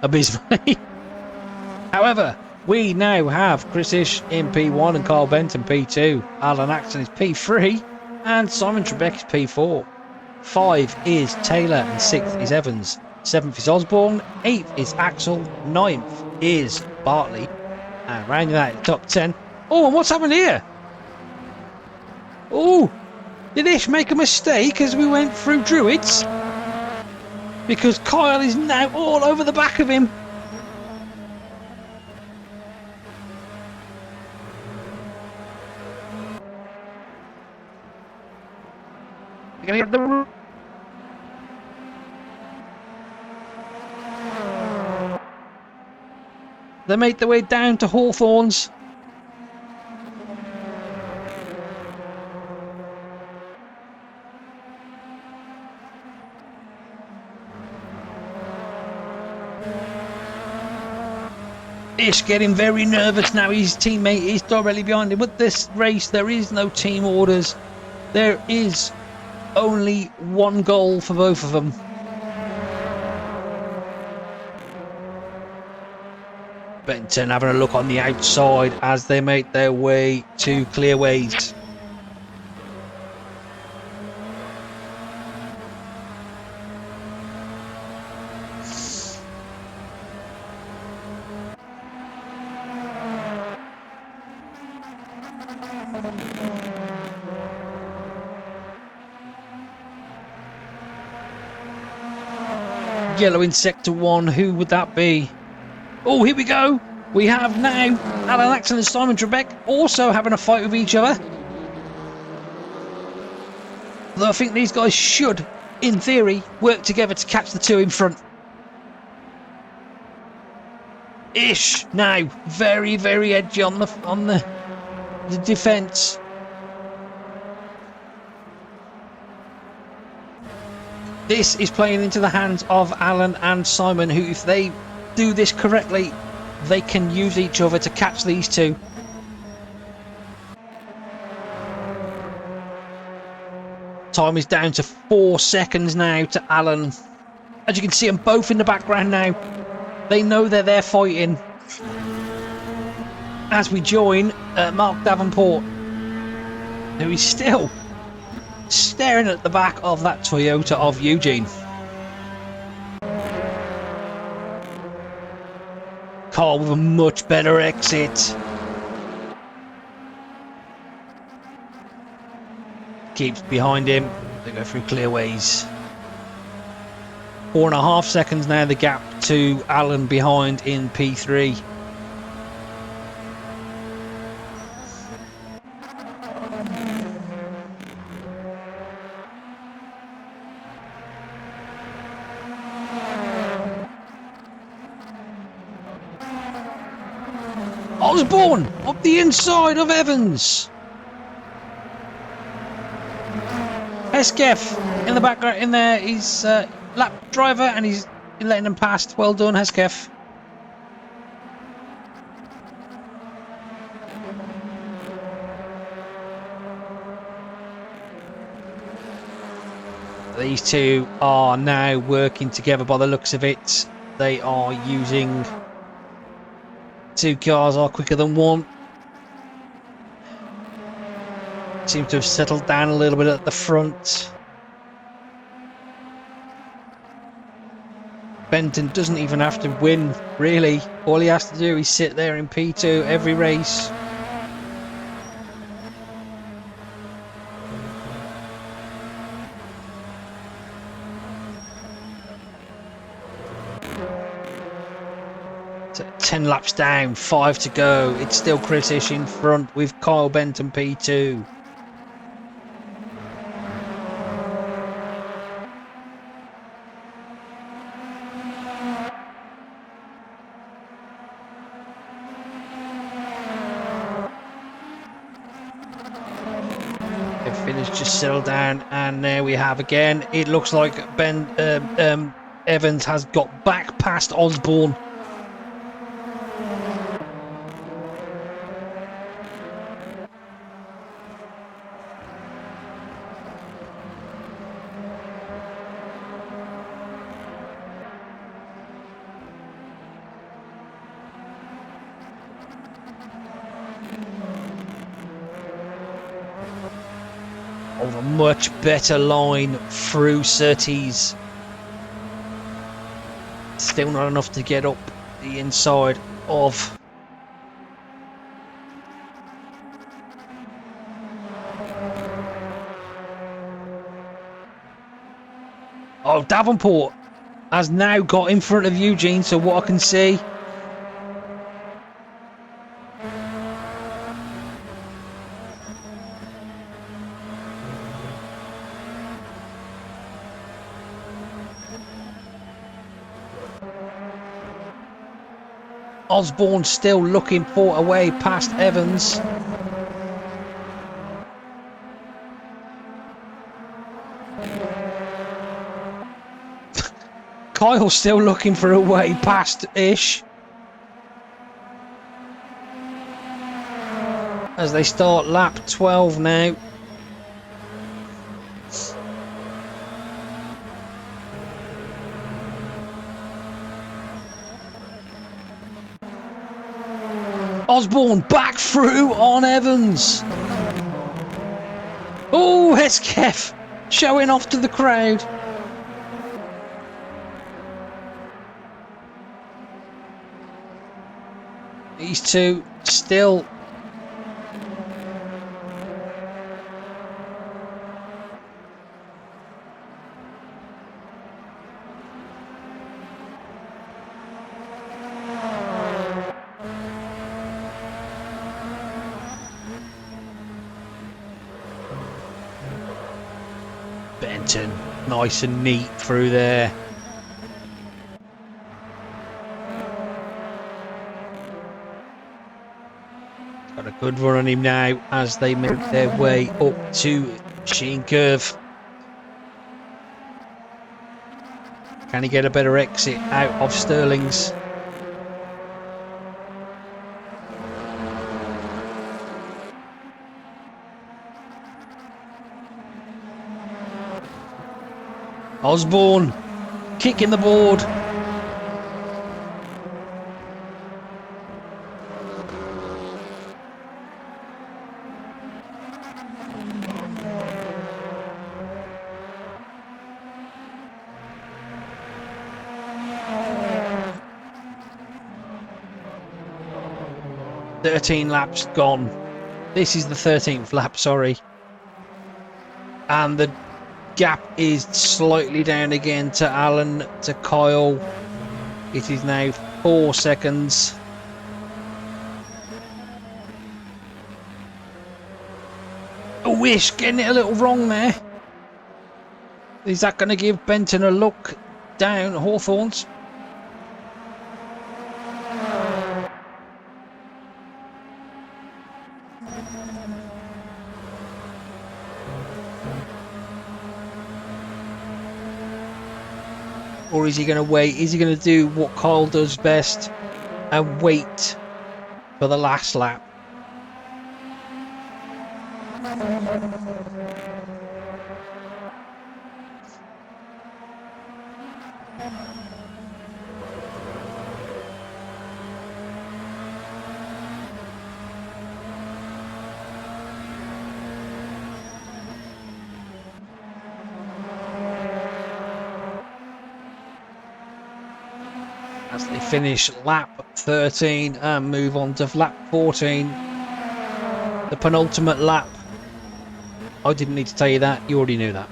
abysmally. However, we now have Chris Ish in P1 and Carl Benton P2. Alan Axon is P3 and Simon Trebek is P4. 5 is Taylor and 6th is Evans. 7th is Osborne. 8th is Axel. 9th is Bartley. And rounding that top 10. Oh, and what's happened here? Oh, did Ish make a mistake as we went through Druids? Because Kyle is now all over the back of him. They're going to get the... They make their way down to Hawthorns. Ish getting very nervous now. His teammate is directly behind him. With this race, there is no team orders. There is only one goal for both of them. Benton having a look on the outside as they make their way to Clearways. Yellow in sector 1, who would that be? Oh, here we go. We have now Alan Axon and Simon Trebek also having a fight with each other. Though I think these guys should, in theory, work together to catch the two in front. Ish now very, very edgy on the defence. This is playing into the hands of Alan and Simon, who, if they do this correctly, they can use each other to catch these two. Time is down to 4 seconds now to Alan. As you can see them both in the background now. They know they're there fighting. As we join Mark Davenport, who is still staring at the back of that Toyota of Eugene. Carl with a much better exit. Keeps behind him. They go through clearways. 4.5 seconds now, the gap to Alan behind in P3. Osborne up the inside of Evans. Hesketh in the background in there. He's lap driver and he's letting them past. Well done, Hesketh. These two are now working together by the looks of it. They are using... Two cars are quicker than one. Seem to have settled down a little bit at the front. Benton doesn't even have to win, really. All he has to do is sit there in P2 every race. So 10 laps down, 5 to go. It's still Chris-ish in front with Kyle Benton P2. Just settle down, and there we have again. It looks like Evans has got back past Osborne. Over a much better line through Surtees. Still not enough to get up the inside of Davenport has now got in front of Eugene, so what I can see. Osborne still looking for a way past Evans. Kyle still looking for a way past Ish. As they start lap 12 now. Osborne back through on Evans. Oh, Hesketh showing off to the crowd. These two still Benton, nice and neat through there. Got a good run on him now as they make their way up to Sheen Curve. Can he get a better exit out of Sterling's? Osborne kicking the board. "13 laps gone." This is the 13th lap, sorry. And the gap is slightly down again to Alan, to Kyle. It is now 4 seconds. A wish, getting it a little wrong there. Is that going to give Benton a look down Hawthorns? Or is he going to wait? Is he going to do what Kyle does best and wait for the last lap? As they finish lap 13 and move on to lap 14, the penultimate lap. I didn't need to tell you that, you already knew that.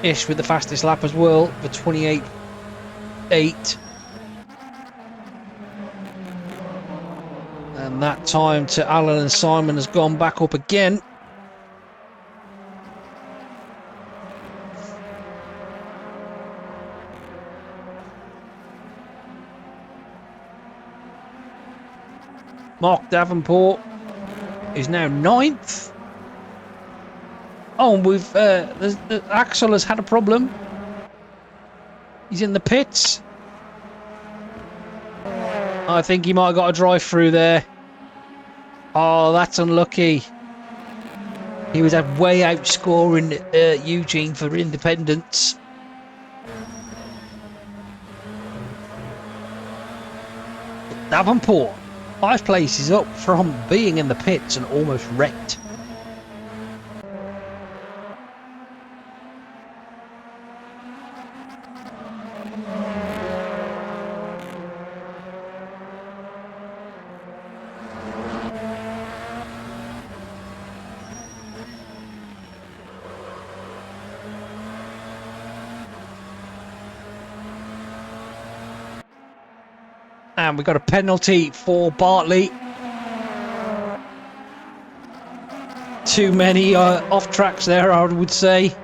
Ish with the fastest lap as well for 28.8. And that time to Alan and Simon has gone back up again. Mark Davenport is now 9th. Oh, and we've Axel has had a problem. He's in the pits. I think he might have got a drive through there. Oh, that's unlucky. He was way outscoring Eugene for independence. Davenport, 5 places up from being in the pits and almost wrecked. And we got a penalty for Bartley. Too many off tracks there, I would say.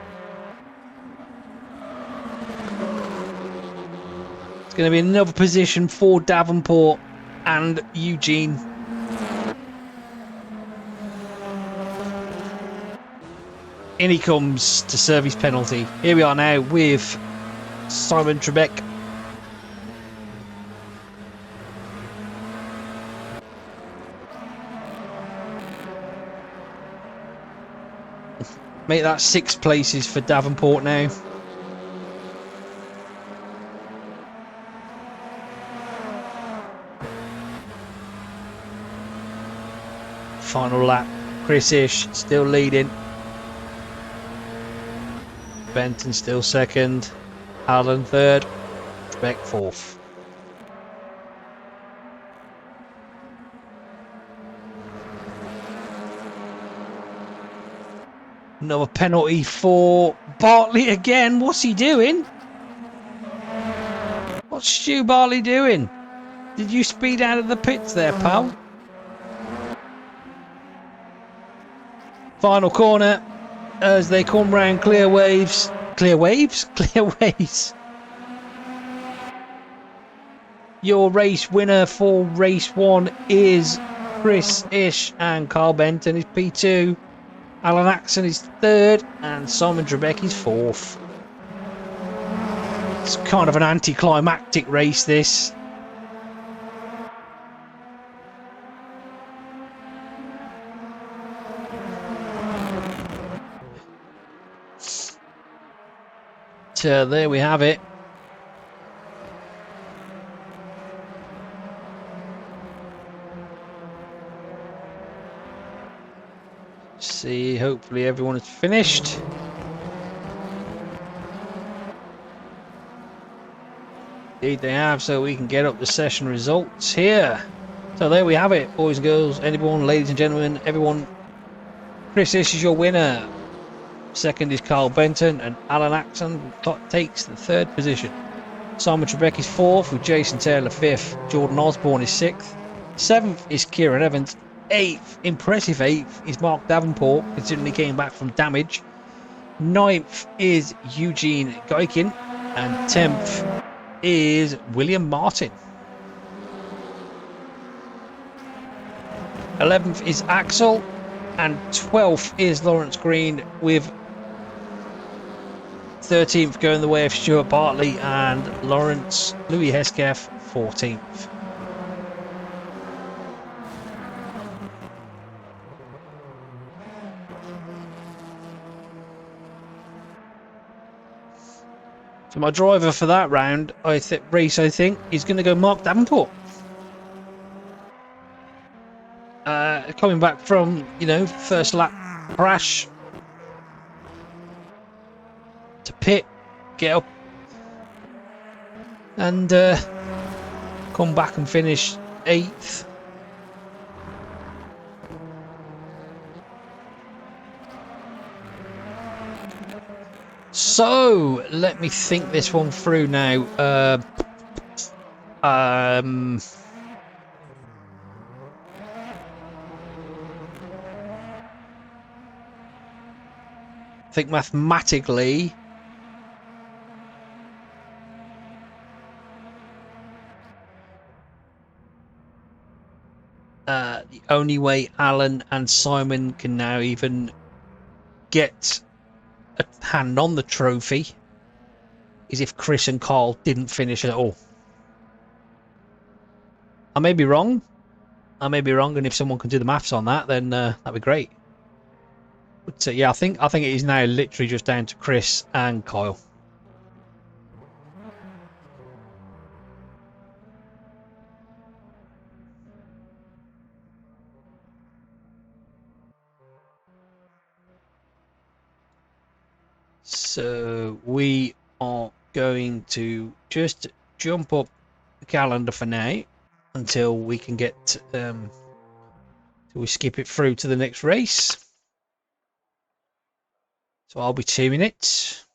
It's going to be another position for Davenport and Eugene. In he comes to serve his penalty. Here we are now with Simon Trebek. Make that 6 places for Davenport now. Final lap. Chris Ish still leading. Benton still 2nd. Alan 3rd. Trebek 4th. Another penalty for Bartley again. What's he doing? What's Stu Bartley doing? Did you speed out of the pits there, pal? Final corner. as they come round clear waves. Clear waves? Clear waves. Your race winner for race 1 is Chris Ish, and Carl Benton is P2. Alan Axon is 3rd, and Simon Trebek is 4th. It's kind of an anticlimactic race, this. So there we have it. See, hopefully everyone is finished. Indeed they have, so we can get up the session results here. So there we have it, boys and girls, anyone, ladies and gentlemen, everyone. Chris Ish is your winner. Second is Carl Benton, and Alan Axon takes the 3rd position. Simon Trebek is 4th, with Jason Taylor 5th. Jordan Osborne is 6th. 7th is Kieran Evans. 8th, impressive 8th, is Mark Davenport, considering he came back from damage. 9th is Eugene Geikin, and 10th is William Martin. 11th is Axel, and 12th is Lawrence Green, with 13th going the way of Stuart Bartley and Louis Hesketh 14th. So my driver for that round, race, I think, is going to go Mark Davenport. Coming back from, first lap crash to pit, get up and come back and finish 8th. So let me think this one through now. I think mathematically the only way Alan and Simon can now even get a hand on the trophy is if Chris and Carl didn't finish at all. I may be wrong, and if someone can do the maths on that, then that'd be great. But yeah, I think it is now literally just down to Chris and Kyle. So we are going to just jump up the calendar for now until we can get till we skip it through to the next race. So I'll be 2 minutes.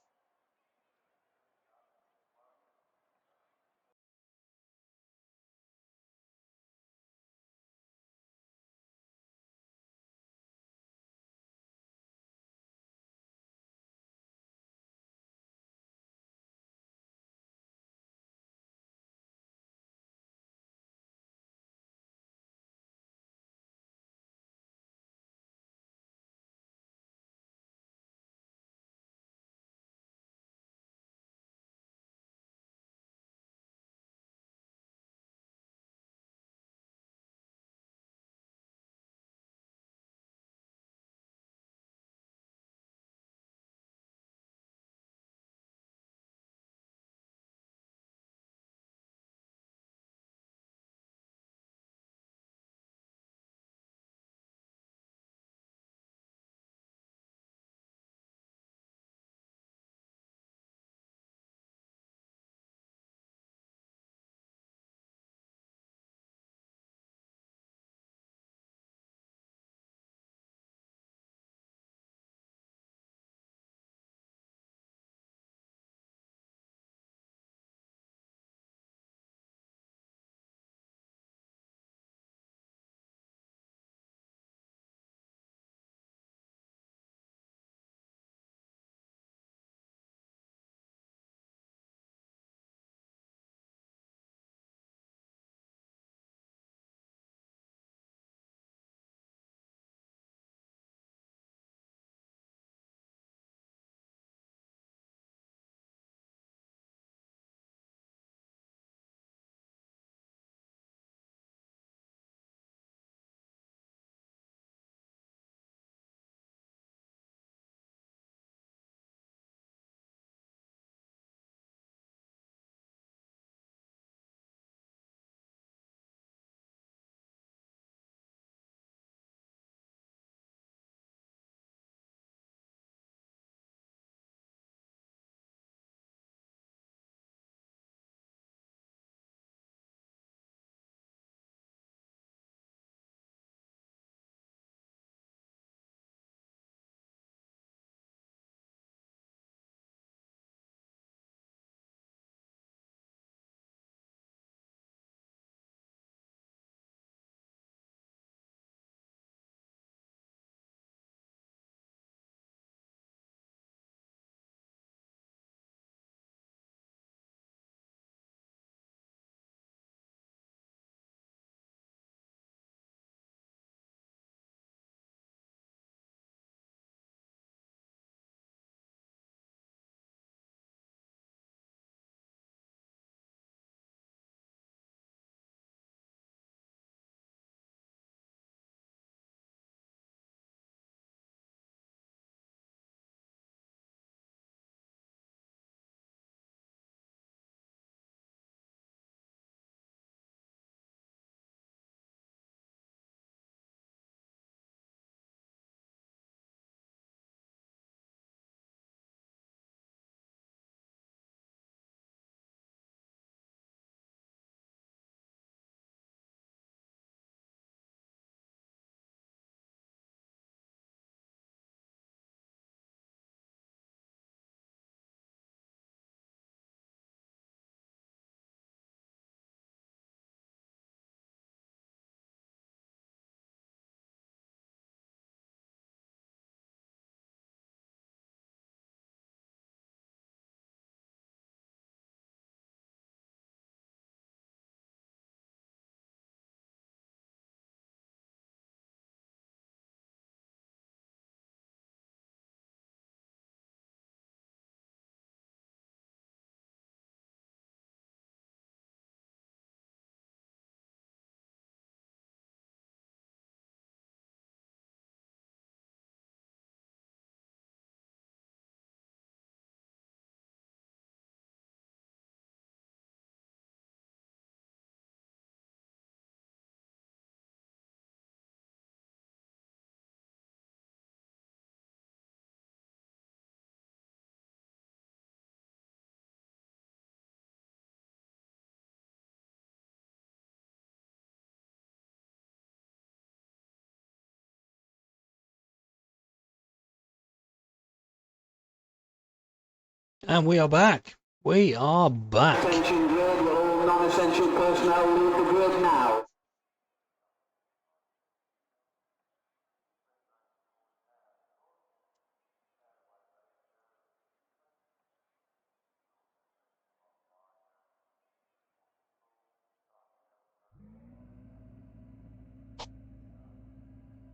And we are back. We are back. Attention grid, will all non-essential personnel leave the grid now?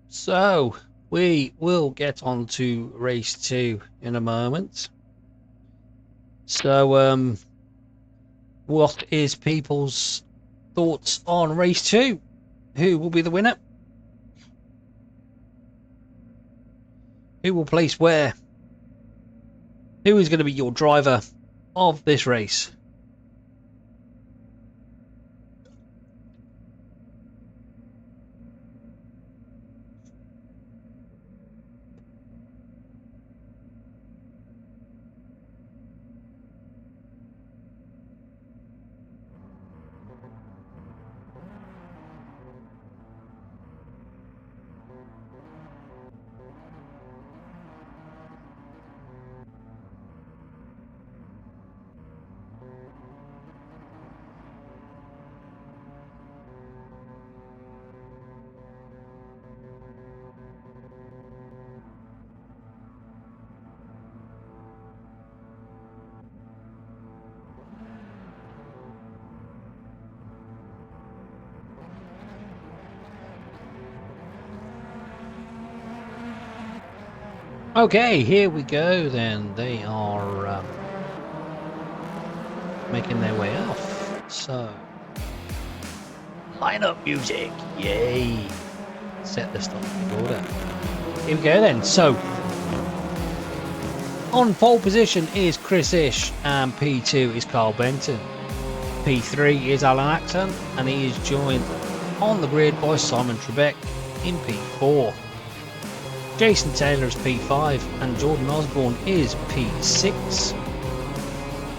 So we will get on to race 2 in a moment. So what is people's thoughts on race 2? Who will be the winner? Who will place where? Who is going to be your driver of this race? Okay, here we go then. They are making their way off. So, line up music. Yay. Set the stop order. Here we go then. So, on pole position is Chris Ish and P2 is Carl Benton. P3 is Alan Axon and he is joined on the grid by Simon Trebek in P4. Jason Taylor is P5 and Jordan Osborne is P6.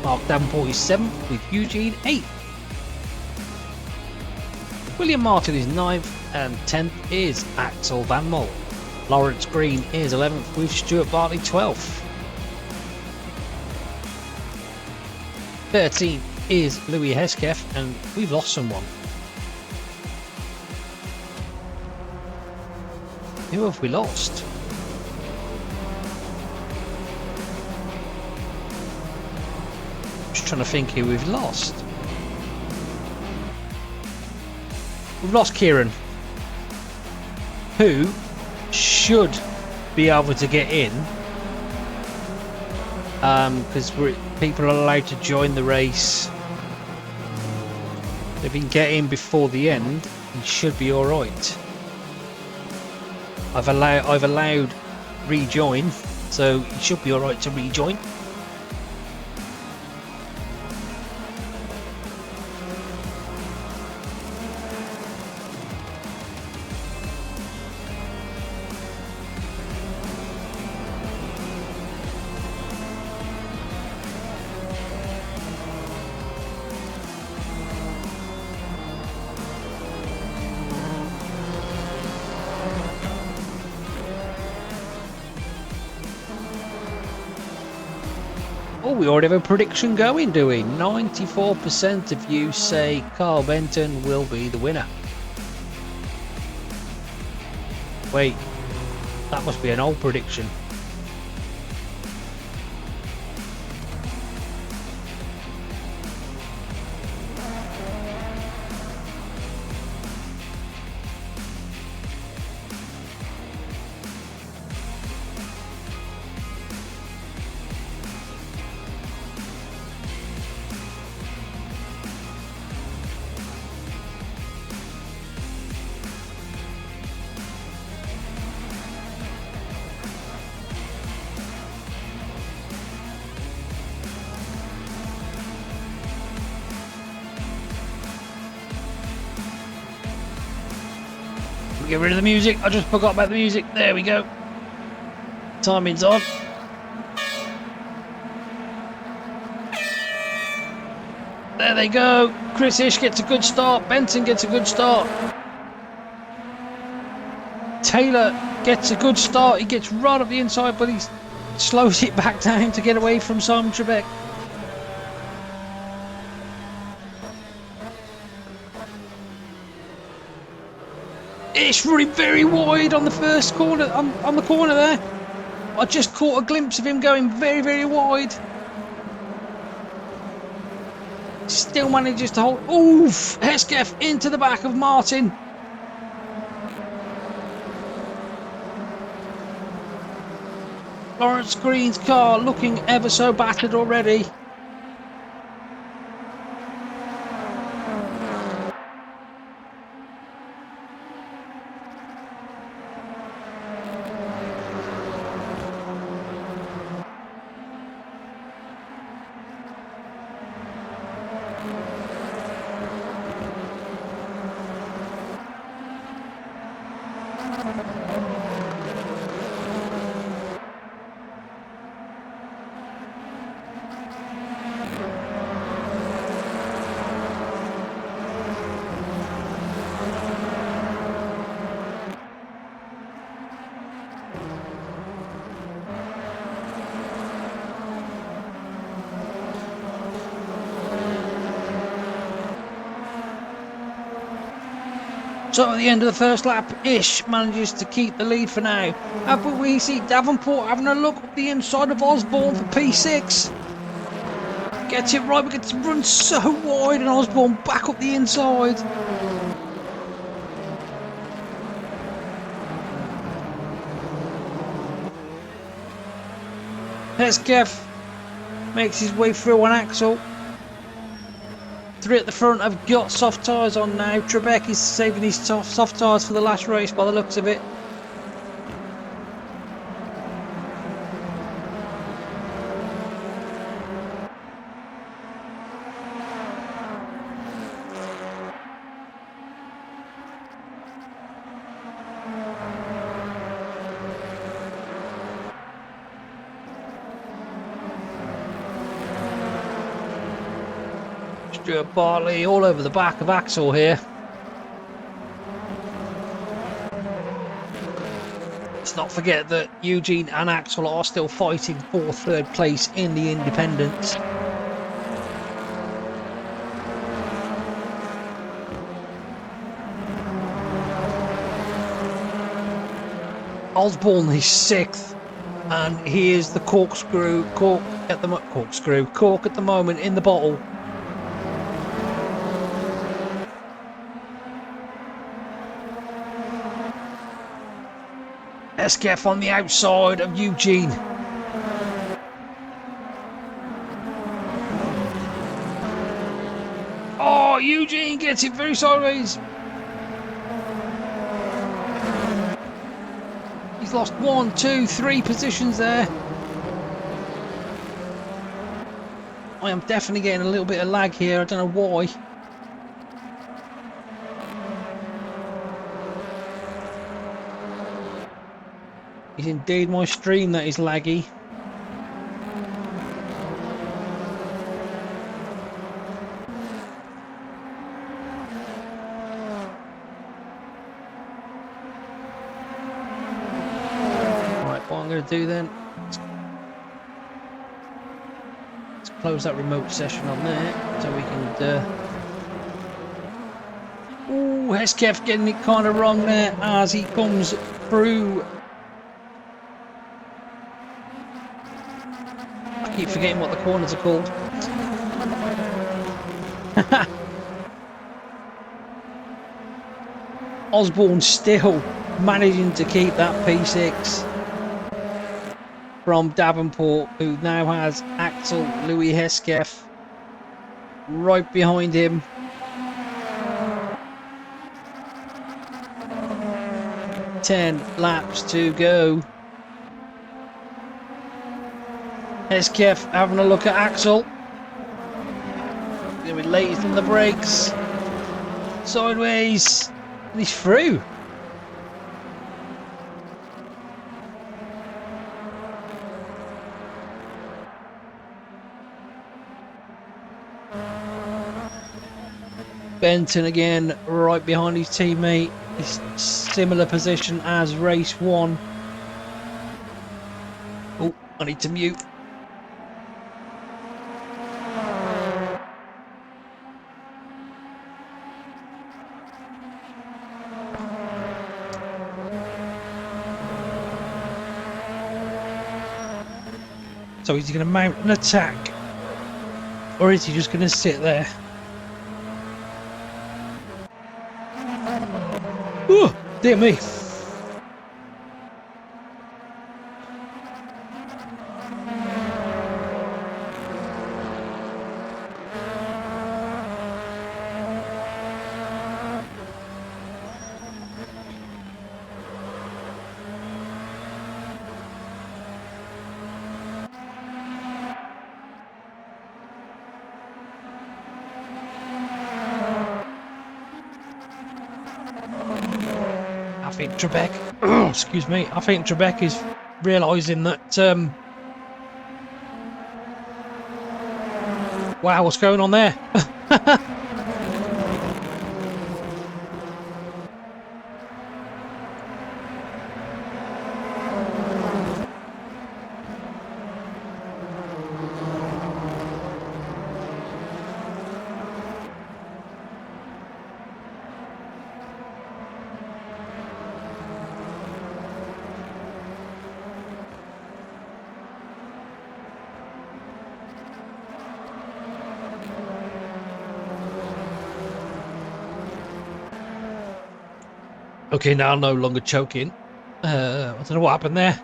Mark Davenport is 7th with Eugene 8th. William Martin is 9th and 10th is Axel Van Mol. Lawrence Green is 11th with Stuart Bartley 12th. 13th is Louis Hesketh and we've lost someone. Who have we lost? Just trying to think who we've lost. We've lost Kieran, who should be able to get in because people are allowed to join the race. If he can get in before the end, he should be all right. I've allowed rejoin, so he should be all right to rejoin. Oh, we already have a prediction going, do we? 94% of you say Carl Benton will be the winner. Wait, that must be an old prediction. Get rid of the music. I just forgot about the music. There we go. Timing's on. There they go. Chris Ish gets a good start. Benton gets a good start. Taylor gets a good start. He gets right up the inside, but he's slows it back down to get away from Simon Trebek. It's running very wide on the first corner, on the corner there. I just caught a glimpse of him going very, very wide. Still manages to hold. Oof! Hesketh into the back of Martin. Lawrence Green's car looking ever so battered already. So at the end of the first lap, Ish manages to keep the lead for now. But we see Davenport having a look at the inside of Osborne for P6. Gets it right, but gets run so wide, and Osborne back up the inside. Hesketh makes his way through on Axel. 3 at the front have got soft tyres on now. Trebek is saving his soft tyres for the last race by the looks of it. Stuart Bartley all over the back of Axel here. Let's not forget that Eugene and Axel are still fighting for third place in the independents. Osborne is 6th, and he is the cork at the moment in the bottle. Hesketh on the outside of Eugene. Oh, Eugene gets it very sideways. He's lost 1, 2, 3 positions there. I am definitely getting a little bit of lag here. I don't know why. It's indeed my stream that is laggy. Right, what I'm going to do then, let's close that remote session on there so we can... Ooh, Hesketh getting it kind of wrong there as he comes through. I keep forgetting what the corners are called. Osborne still managing to keep that P6 from Davenport, who now has Axel Louis Hesketh right behind him. Ten laps to go. Hesketh having a look at Axel. Gonna be late on the brakes. Sideways. And he's through. Benton again right behind his teammate. It's similar position as race 1. Oh, I need to mute. So is he going to mount an attack? Or is he just going to sit there? Oh, dear me. I think Trebek, excuse me, I think Trebek is realising that, wow, what's going on there? Okay, now I'm no longer choking. I don't know what happened there.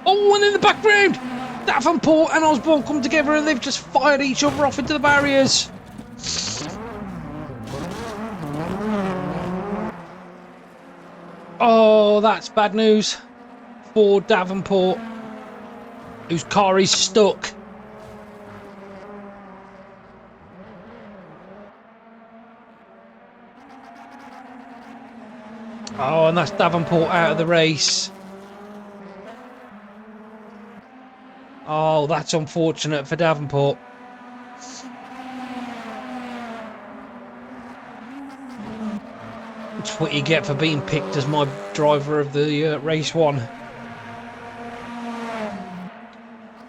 Oh, and in the background, Davenport and Osborne come together and they've just fired each other off into the barriers. Oh, that's bad news for Davenport, whose car is stuck. Oh, and that's Davenport out of the race. Oh, that's unfortunate for Davenport. It's what you get for being picked as my driver of the race one.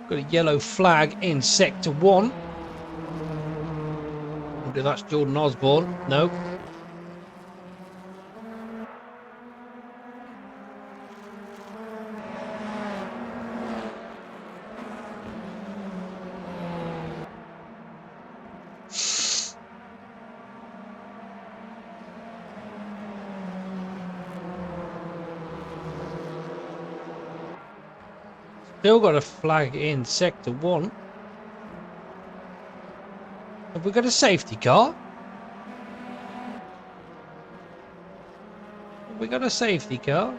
Got a yellow flag in sector 1. Wonder if that's Jordan Osborne. No. Still got a flag in sector 1. Have we got a safety car? Have we got a safety car?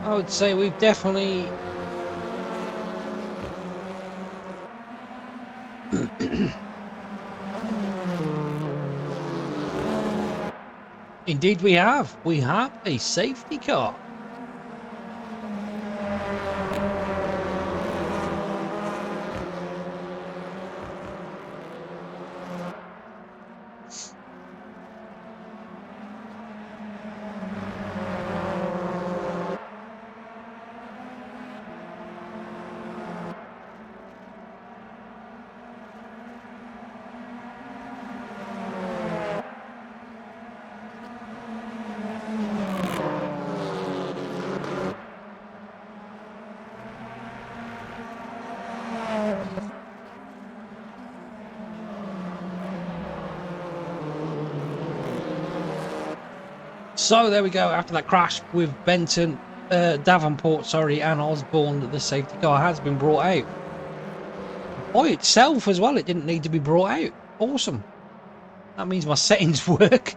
I would say we've definitely... Indeed we have. We have a safety car. So there we go. After that crash with Davenport, sorry, and Osborne, the safety car has been brought out. By itself as well, it didn't need to be brought out. Awesome. That means my settings work.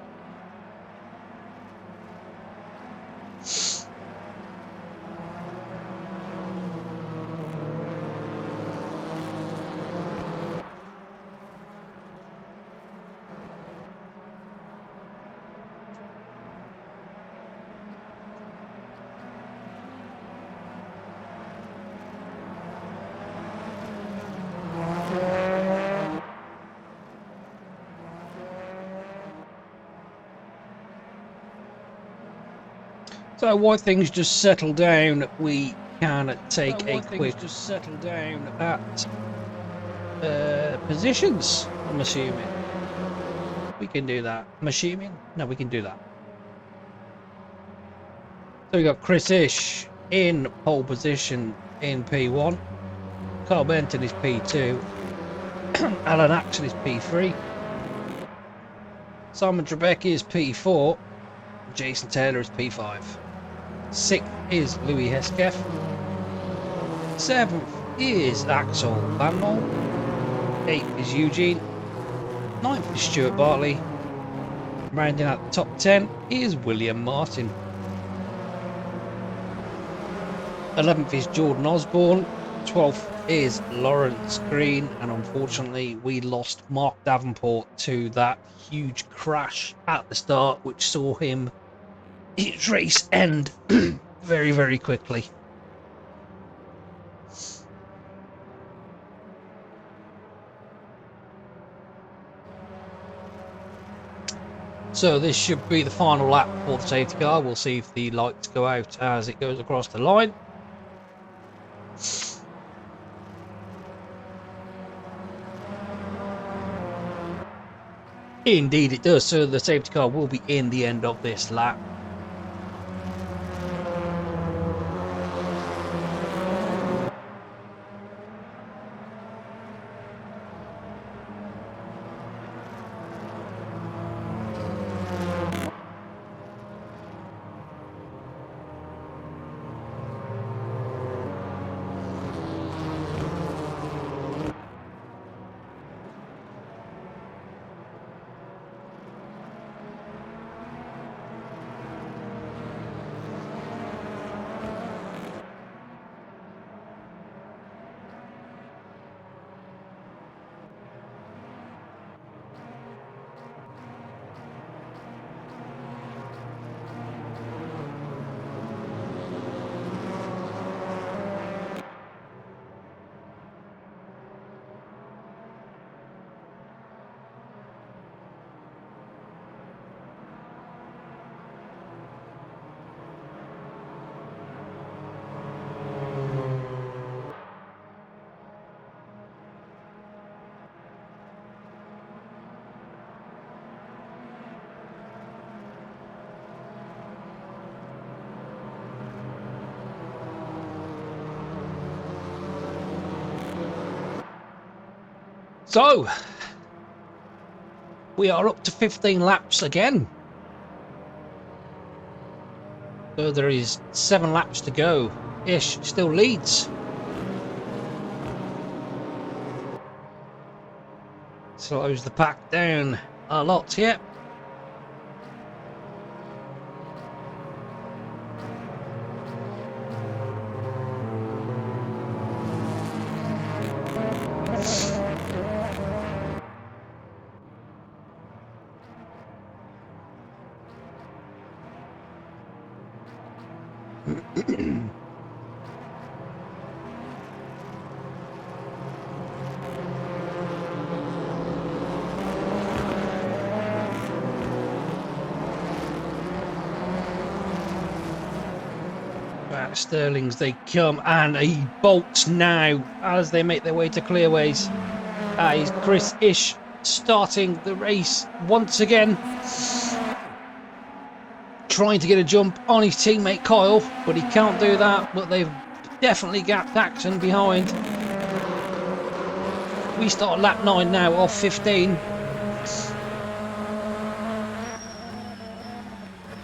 So while things just settle down, we can take a quick at positions. I'm assuming we can do that. I'm assuming no, we can do that. So we got Chris Ish in pole position in P1. Carl Benton is P2. Alan Axel is P3. Simon Trebek is P4. Jason Taylor is P5. 6th is Louis Hesketh. 7th is Axel Vanmol. 8th is Eugene. 9th is Stuart Bartley. Rounding out the top 10 is William Martin. 11th is Jordan Osborne. 12th is Lawrence Green. And unfortunately, we lost Mark Davenport to that huge crash at the start, which saw his race end very, very quickly. So this should be the final lap for the safety car. We'll see if the lights go out as it goes across the line. Indeed it does, so the safety car will be in the end of this lap. So, we are up to 15 laps again. So there is 7 laps to go. Ish still leads. Slows the pack down a lot here. Sterling's they come, and he bolts now as they make their way to clearways. Is Chris Ish starting the race once again, trying to get a jump on his teammate Kyle, but he can't do that. But they've definitely gapped Axon behind. We start lap 9 now off 15.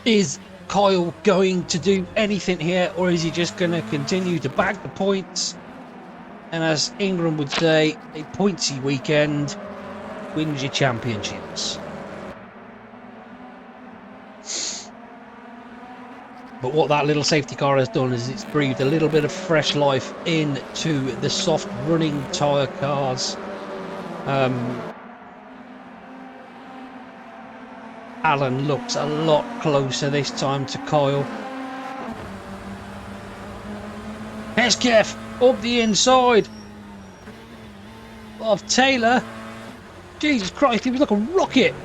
Is Kyle going to do anything here, or is he just going to continue to bag the points? And as Ingram would say, a pointsy weekend wins your championships. But what that little safety car has done is it's breathed a little bit of fresh life into the soft running tyre cars. Alan looks a lot closer this time to Kyle. Hesketh up the inside of Taylor. Jesus Christ, he was like a rocket.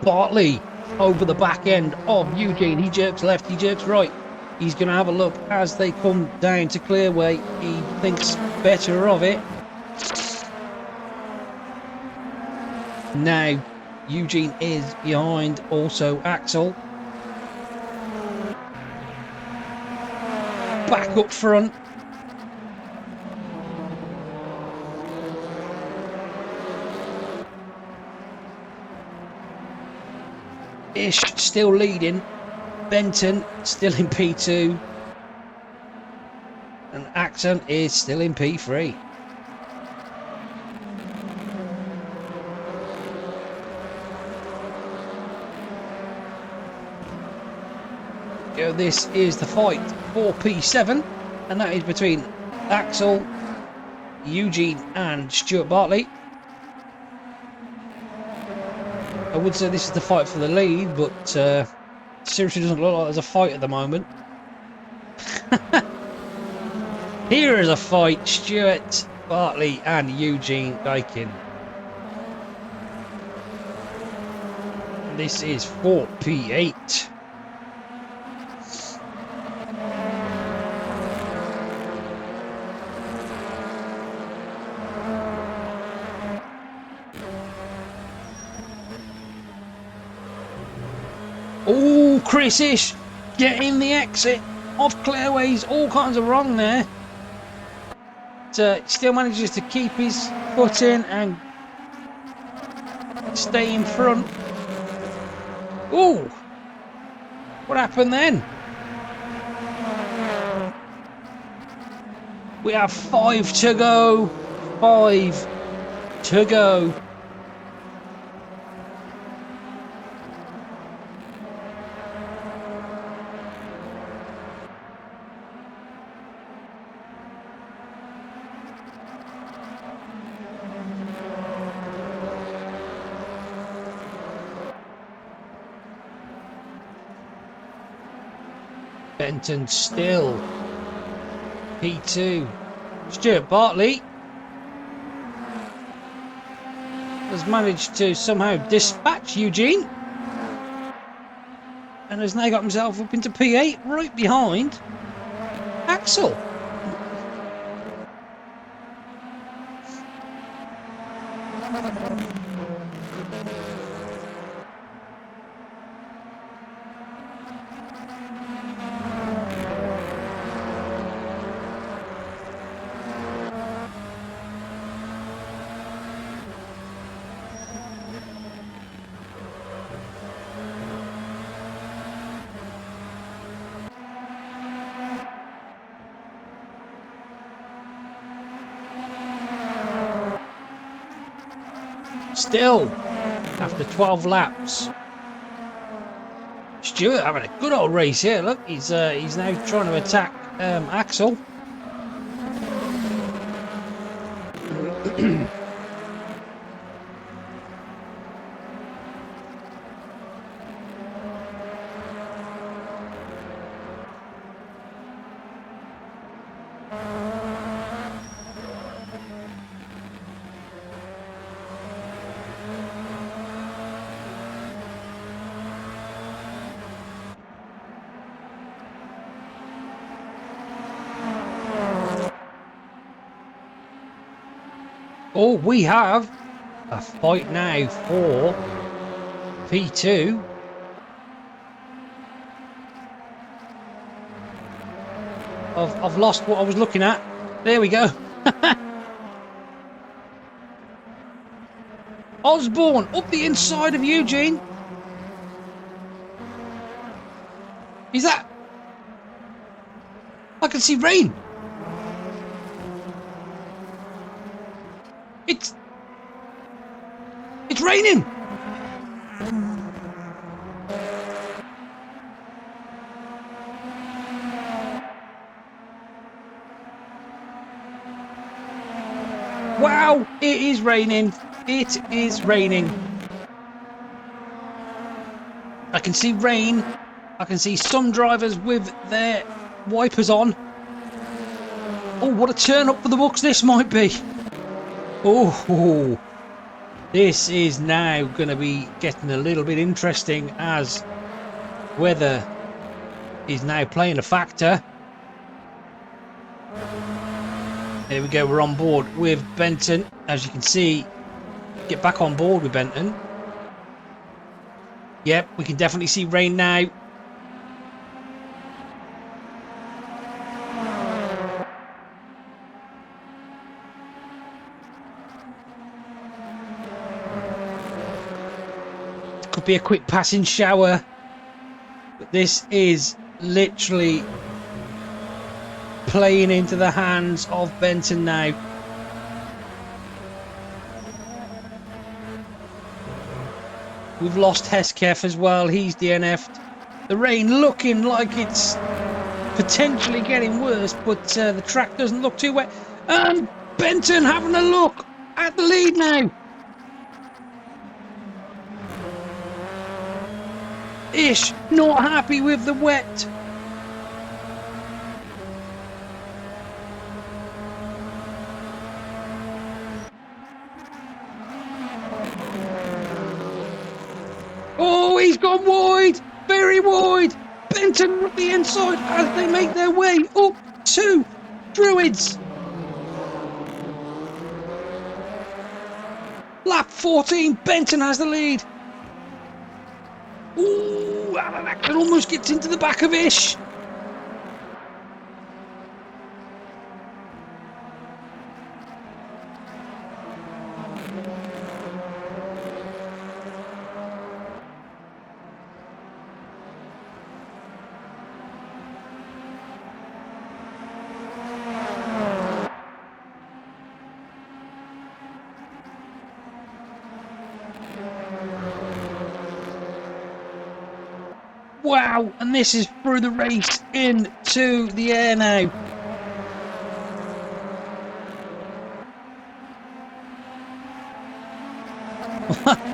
Bartley over the back end of Eugene. He jerks left, he jerks right. He's going to have a look as they come down to Clearway. He thinks better of it. Now, Eugene is behind also Axel. Back up front. Ish still leading. Benton still in P2. And Axon is still in P3. This is the fight for P7, and that is between Axel, Eugene and Stuart Bartley. I would say this is the fight for the lead, but seriously doesn't look like there's a fight at the moment. Here is a fight, Stuart Bartley and Eugene Gaikin. This is for P8. Oh, Chris Ish getting the exit off Clearways. All kinds of wrong there. But, still manages to keep his foot in and stay in front. Oh, what happened then? We have 5 to go. 5 to go. Benton still P2. Stuart Bartley has managed to somehow dispatch Eugene and has now got himself up into P8 right behind Axel. Still, after 12 laps, Stuart having a good old race here. Look, he's now trying to attack Axel. Oh, we have a fight now for P2. I've lost what I was looking at. There we go. Osborne up the inside of Eugene. Is that? I can see rain. It's raining. Wow, it is raining. It is raining. I can see rain. I can see some drivers with their wipers on. Oh, what a turn up for the books this might be. Oh, This is now going to be getting a little bit interesting as weather is now playing a factor. There we go, we're on board with Benton. As you can see, get back on board with Benton. Yep, we can definitely see rain now. Could be a quick passing shower, but this is literally playing into the hands of Benton now. We've lost Hesketh as well. He's DNF'd. The rain looking like it's potentially getting worse, but the track doesn't look too wet. And Benton having a look at the lead now. Ish not happy with the wet. Oh, he's gone wide, very wide. Benton at the inside as they make their way up to Druids. Lap 14, Benton has the lead. Ooh, that almost gets into the back of Ish. Wow, and this is through the race into the air now.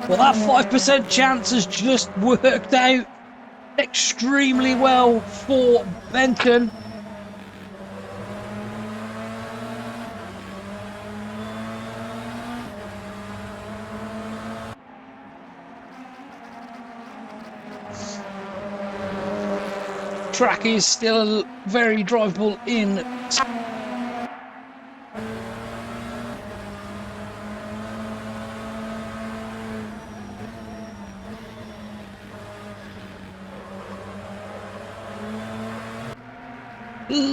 Well, that 5% chance has just worked out extremely well for Benton. Track is still very drivable in.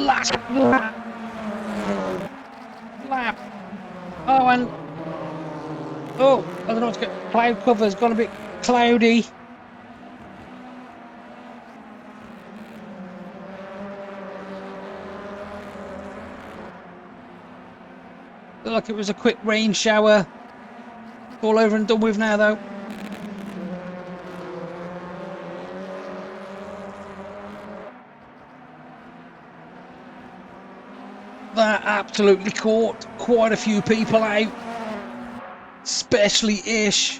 Last lap. Oh, and oh, I don't know what's going. Cloud cover's gone a bit cloudy. Looked like it was a quick rain shower. All over and done with now, though. That absolutely caught quite a few people out, especially Ish.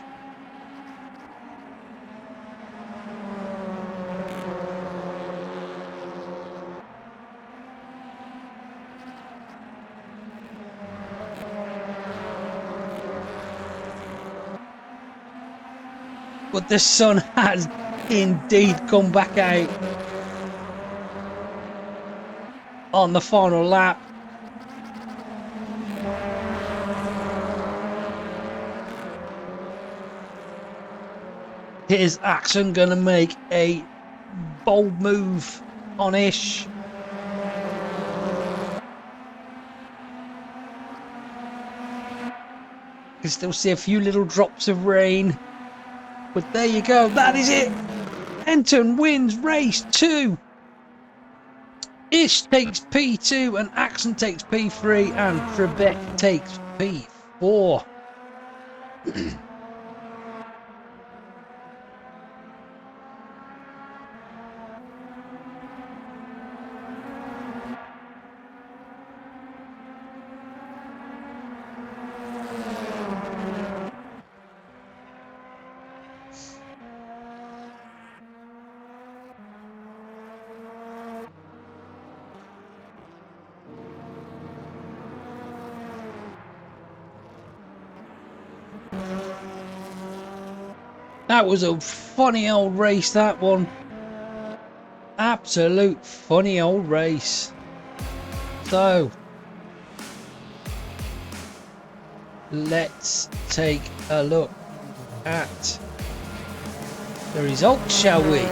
But the sun has indeed come back out on the final lap. Here's Axon gonna make a bold move on Ish. You can still see a few little drops of rain. But there you go, that is it. Benton wins race 2. Ish takes P2 and Axon takes P3 and Trebek takes P4. That was a funny old race, that one. Absolute funny old race. So, let's take a look at the results, shall we?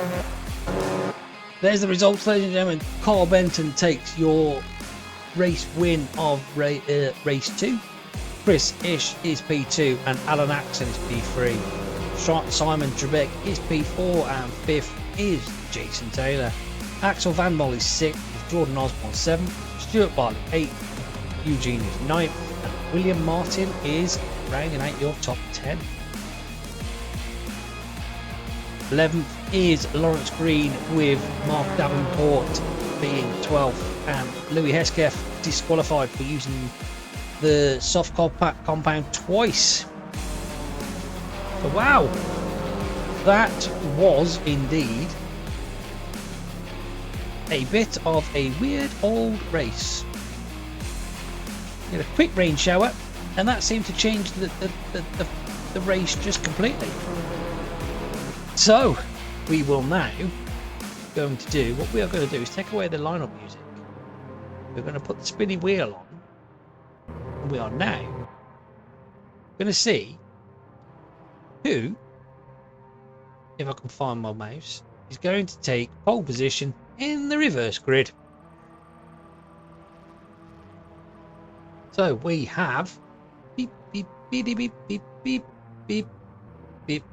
There's the results, ladies and gentlemen. Carl Benton takes your race win of race 2. Chris Ish is P2 and Alan Axon is P3. Simon Trebek is P4 and 5th is Jason Taylor. Axel Van Mol is 6th, Jordan Osborne 7th, Stuart Bartley 8th, Eugene is 9th, and William Martin is rounding out your top 10. 11th is Lawrence Green with Mark Davenport being 12th and Louis Hesketh disqualified for using the soft compound twice. So wow, that was indeed a bit of a weird old race. We had a quick rain shower and that seemed to change the race just completely. So we will now going to do what we are going to do is take away the lineup music. We're going to put the spinny wheel on and we are now going to see who, if I can find my mouse, is going to take pole position in the reverse grid. So we have beep beep beep beep beep beep beep beep.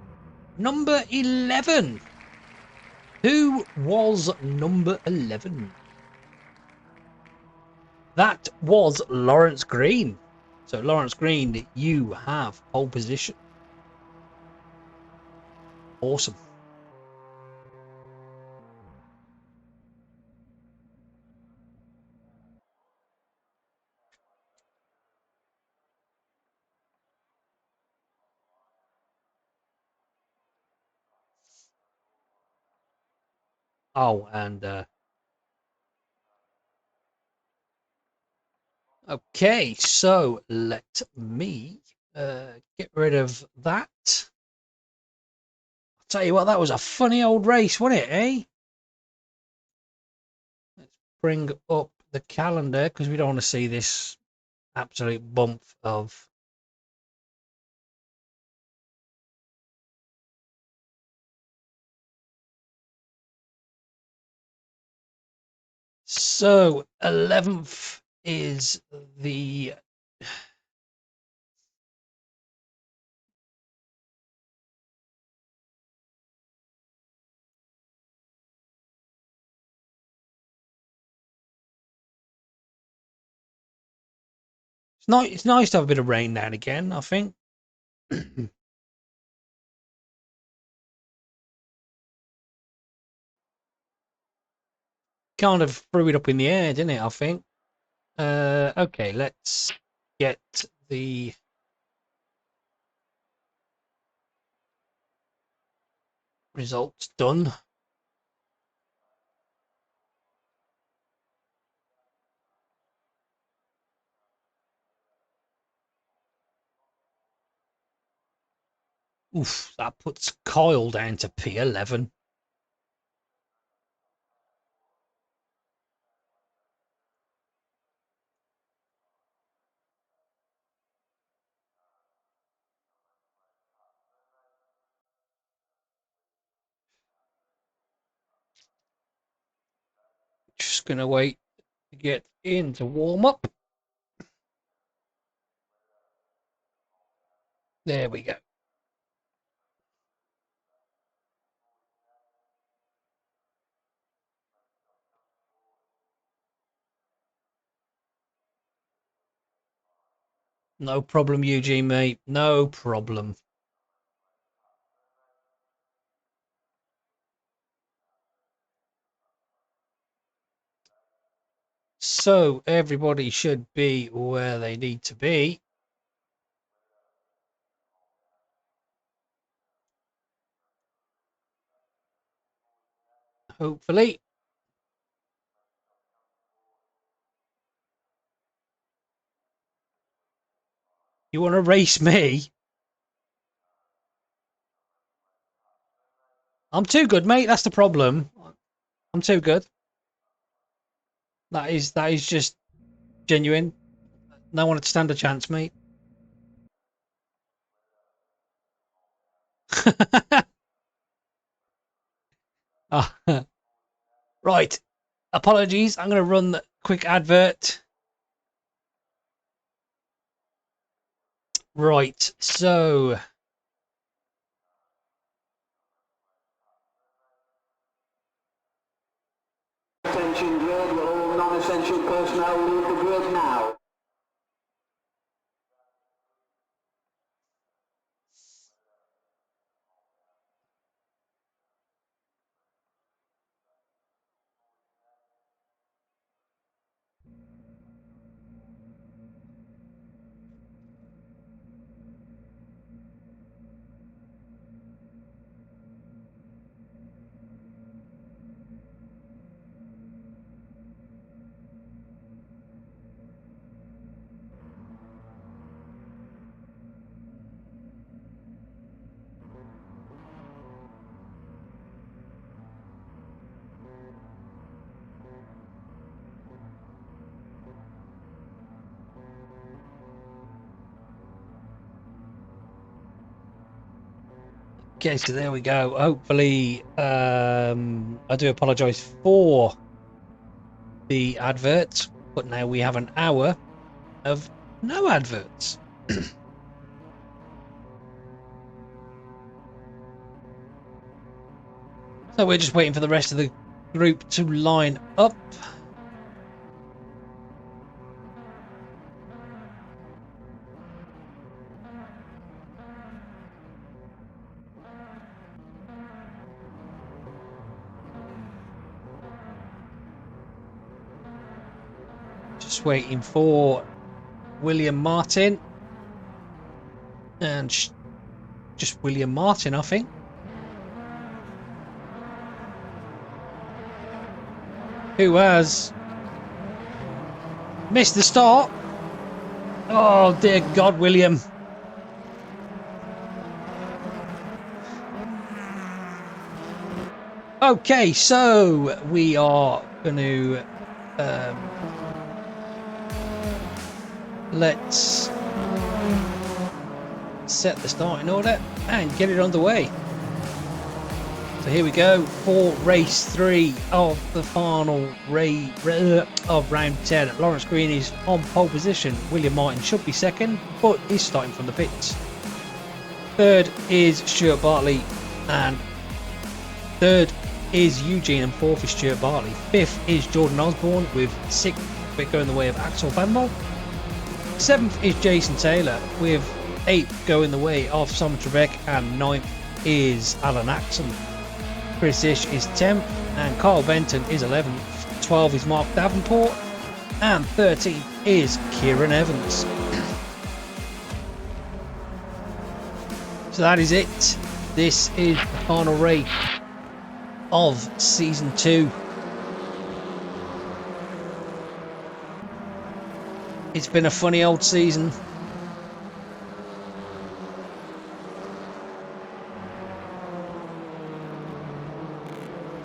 Number 11. Who was number 11? That was Lawrence Green. So Lawrence Green, you have pole position. Awesome. Oh, and okay, so let me get rid of that. I'll tell you what, that was a funny old race, wasn't it, eh? Let's bring up the calendar because we don't want to see this absolute bump of so 11th is the it's nice to have a bit of rain now and again, I think. Kind of threw it up in the air, didn't it, I think? Okay, let's get the results done. Oof, that puts Kyle down to P11. Just gonna wait to get into warm up. There we go. No problem, Eugene, mate. No problem. So everybody should be where they need to be. Hopefully. You want to race me? I'm too good, mate. That's the problem. I'm too good. That is just genuine. No one would stand a chance, mate. Ah, right. Apologies. I'm going to run the quick advert. Right. So Attention grid, will all non-essential personnel leave the grid now? okay, so there we go. Hopefully, I do apologise for the adverts, but now we have an hour of no adverts. So we're just waiting for the rest of the group to line up. Just waiting for William Martin. And just William Martin, I think. Who has missed the start. Oh, dear God, William. Okay, so we are going to let's set the starting order and get it underway. So here we go for race 3 of the final of round 10. Lawrence Green is on pole position. William Martin should be second, but is starting from the pits. Third is Stuart Bartley, and third is Eugene, and fourth is Stuart Bartley. Fifth is Jordan Osborne, with sixth bit going the way of Axel Vanmol. Seventh is Jason Taylor, with eighth going the way of Simon Trebek, and ninth is Alan Axon. Chris Ish is 10th, and Carl Benton is 11th. 12 is Mark Davenport, and 13 is Kieran Evans. So that is it. This is the final race of season 2. It's been a funny old season.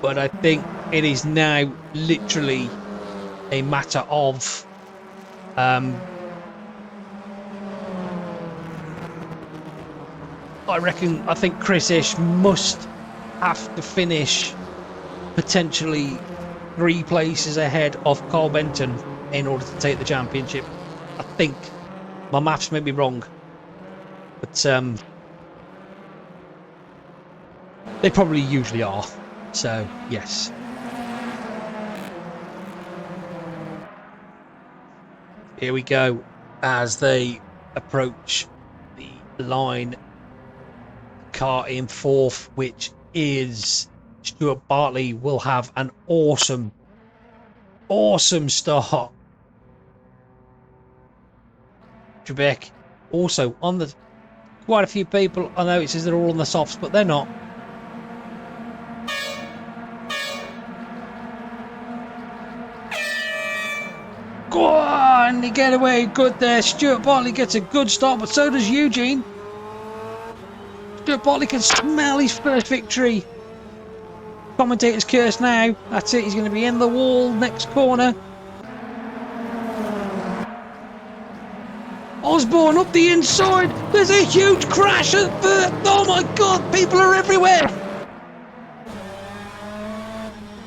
But I think it is now literally a matter of I think Chris Ish must have to finish potentially 3 places ahead of Carl Benton in order to take the championship. I think my maths may be wrong, but they probably usually are. So, yes. Here we go as they approach the line. Car in fourth, which is Stuart Bartley, will have an awesome start. Trebek also on the... Quite a few people, I know it says they're all on the softs, but they're not. Go on, they get away good there. Stuart Bartley gets a good start, but so does Eugene. Stuart Bartley can smell his first victory. Commentator's curse now. That's it. He's going to be in the wall next corner. Osborne up the inside. There's a huge crash at the... Oh my God, people are everywhere.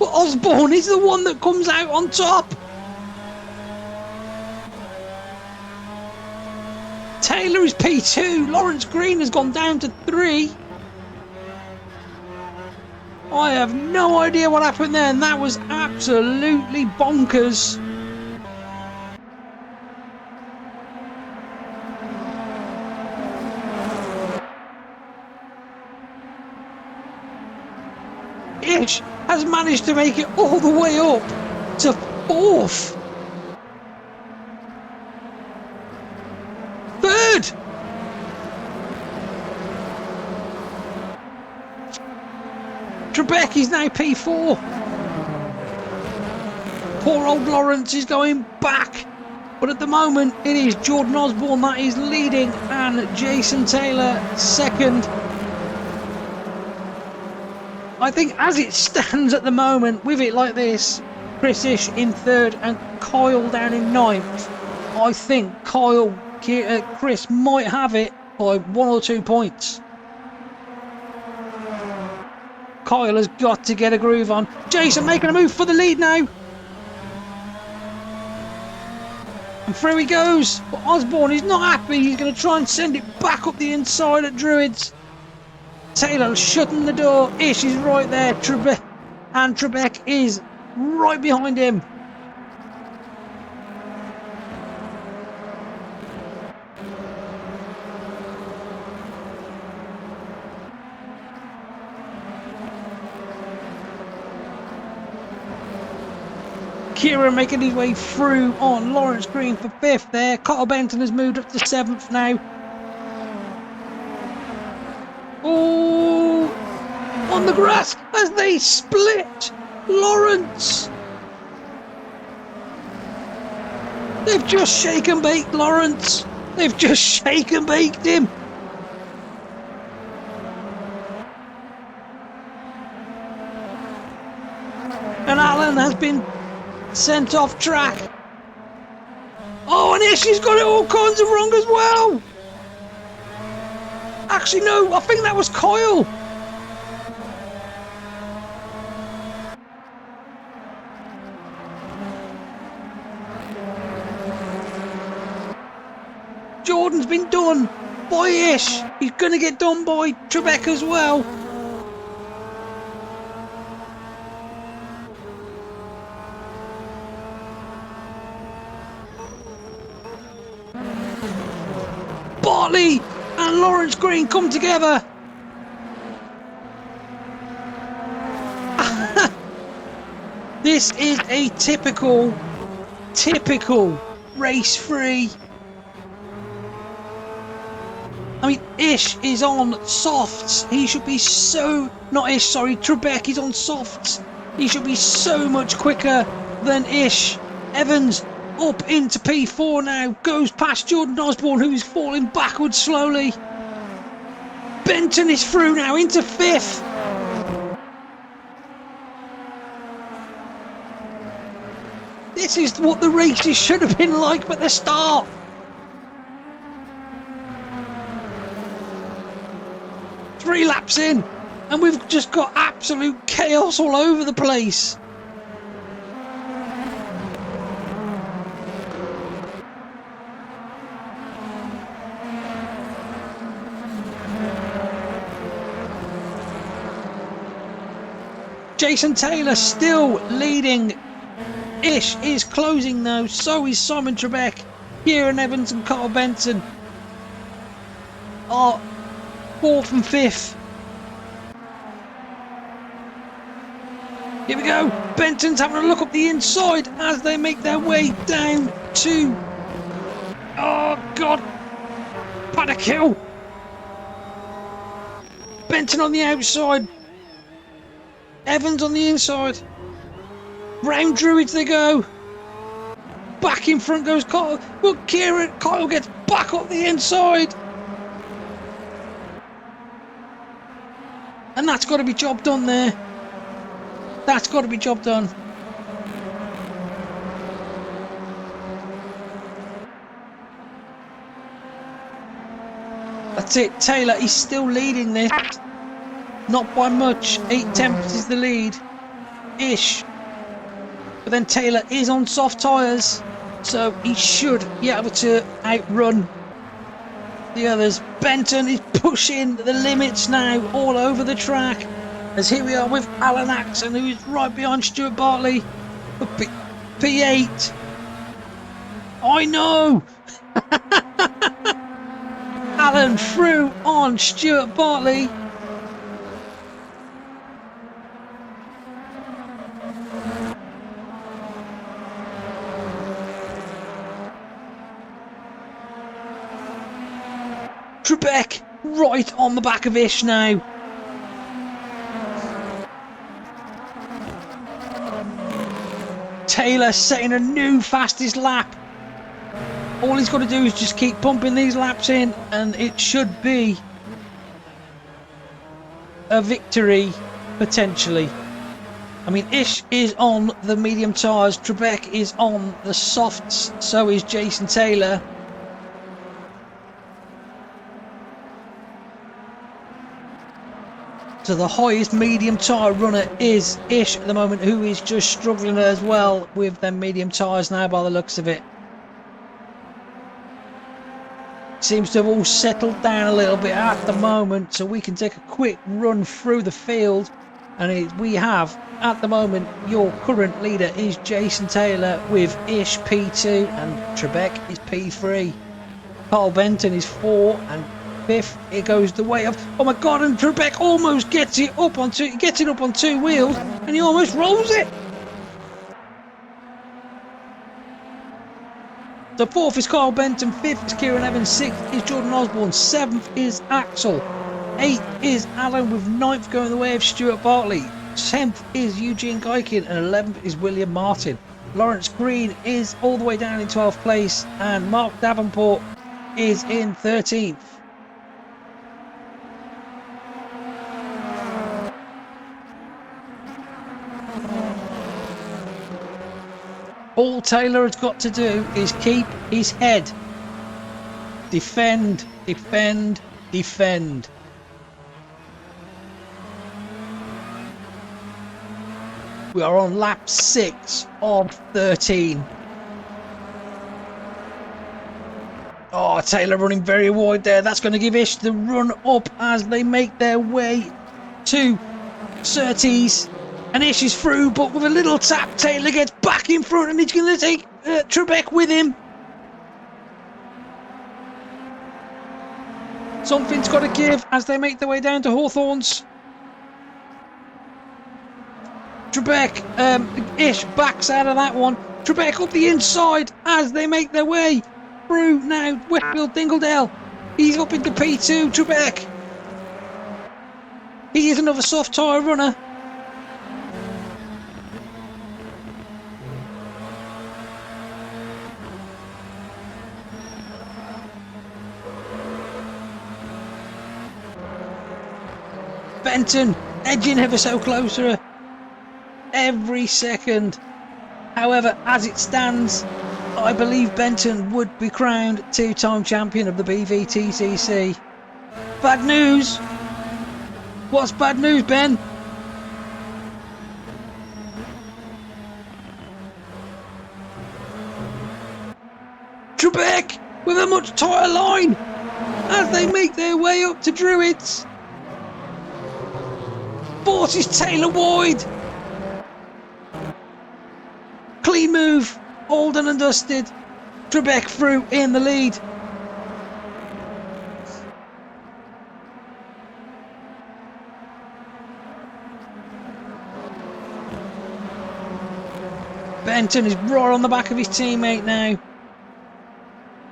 But Osborne is the one that comes out on top. Taylor is P2. Lawrence Green has gone down to 3. I have no idea what happened there, and that was absolutely bonkers. Ish has managed to make it all the way up to 4th. 3rd. Trebek is now P4. Poor old Lawrence is going back. But at the moment, it is Jordan Osborne that is leading and Jason Taylor second. I think as it stands at the moment, with it like this, Chris Ish in 3rd and Kyle down in 9th. I think Chris might have it by 1 or 2 points. Kyle has got to get a groove on. Jason making a move for the lead now. And through he goes. But Osborne is not happy. He's going to try and send it back up the inside at Druids. Taylor shutting the door. Ish is right there. Trebek is right behind him. Kieran making his way through on Lawrence Green for 5th there. Cottle Benton has moved up to 7th now. Oh, on the grass as they split Lawrence. They've just shake and baked Lawrence. They've just shake and baked him. And Alan has been sent off track. Oh, and Ishi's got it all kinds of wrong as well. Actually, no, I think that was Kyle. Jordan's been done by Ish. He's going to get done by Trebek as well. Bartley and Lawrence Green come together. This is a typical race 3. I mean, Ish is on softs. He should be Trebek is on softs. He should be so much quicker than Ish. Evans up into P4 now, goes past Jordan Osborne, who is falling backwards slowly. Benton is through now into 5th. This is what the races should have been like at the start. Three laps in, and we've just got absolute chaos all over the place. Jason Taylor still leading. Ish is closing though, so is Simon Trebek. Kieran Evans and Carl Benson are 4th and 5th. Here we go. Benton's having a look up the inside as they make their way down to... Oh God! Padakill! Benton on the outside. Evans on the inside. Round Druids they go. Back in front goes Kyle. But Kyle gets back up the inside. And that's got to be job done there. That's got to be job done. That's it. Taylor, he's still leading this. Not by much. 8 tenths is the lead. Ish. But then Taylor is on soft tyres. So he should be able to outrun the others. Benton is pushing the limits now all over the track. As here we are with Alan Axon, who is right behind Stuart Bartley. For P8. I know! Alan through on Stuart Bartley. Trebek right on the back of Ish now. Taylor setting a new fastest lap. All he's got to do is just keep pumping these laps in and it should be a victory potentially. I mean, Ish is on the medium tyres, Trebek is on the softs, so is Jason Taylor. So the highest medium tyre runner is Ish at the moment, who is just struggling as well with them medium tyres now by the looks of it. Seems to have all settled down a little bit at the moment, so we can take a quick run through the field. And we have, at the moment, your current leader is Jason Taylor with Ish P2 and Trebek is P3. Carl Benton is 4 and 5th. It goes the way of, oh my god, and Trebek almost gets it up on two wheels and he almost rolls it. So 4th is Carl Benton, 5th is Kieran Evans, 6th is Jordan Osborne, 7th is Axel, 8th is Alan with 9th going the way of Stuart Bartley, 10th is Eugene Geikin and 11th is William Martin. Lawrence Green is all the way down in 12th place and Mark Davenport is in 13th. All Taylor has got to do is keep his head. Defend, defend, defend. We are on lap 6 of 13. Oh, Taylor running very wide there. That's going to give Ish the run up as they make their way to Surtees. And Ish is through, but with a little tap, Taylor gets back in front and he's going to take Trebek with him. Something's got to give as they make their way down to Hawthorns. Trebek, Ish backs out of that one. Trebek up the inside as they make their way through now. Westfield Dingledale. He's up into P2. Trebek. He is another soft tyre runner. Benton edging ever so closer every second. However, as it stands, I believe Benton would be crowned 2-time champion of the bvtcc. Bad news. What's bad news, Ben? Trebek with a much tighter line as they make their way up to Druids. Forces Taylor wide. Clean move, all done and dusted. Trebek through in the lead. Benton is right on the back of his teammate now.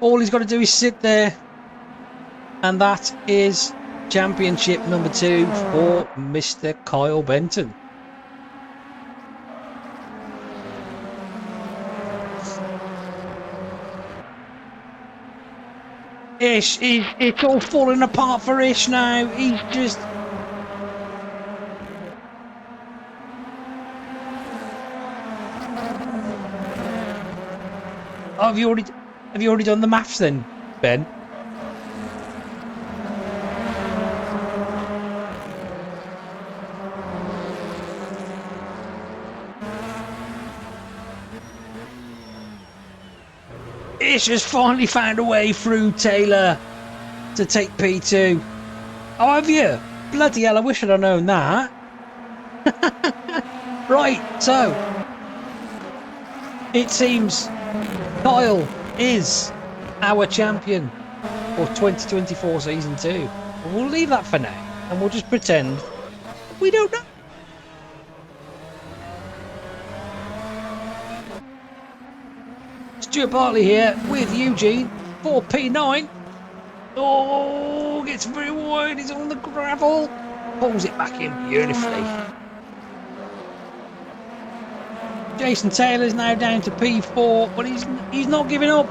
All he's got to do is sit there. And that is championship number 2 for Mr. Kyle Benton. Ish, it's all falling apart for Ish now. He's just... have you already done the maths then, Ben? Ish has finally found a way through Taylor to take P2. Oh, have you? Bloody hell, I wish I'd have known that. Right, so it seems Kyle is our champion for 2024 season 2. We'll leave that for now and we'll just pretend we don't know. Stuart Bartley here with Eugene for P9. Oh, gets very wide. He's on the gravel. Pulls it back in beautifully. Jason Taylor's now down to P4, but he's not giving up.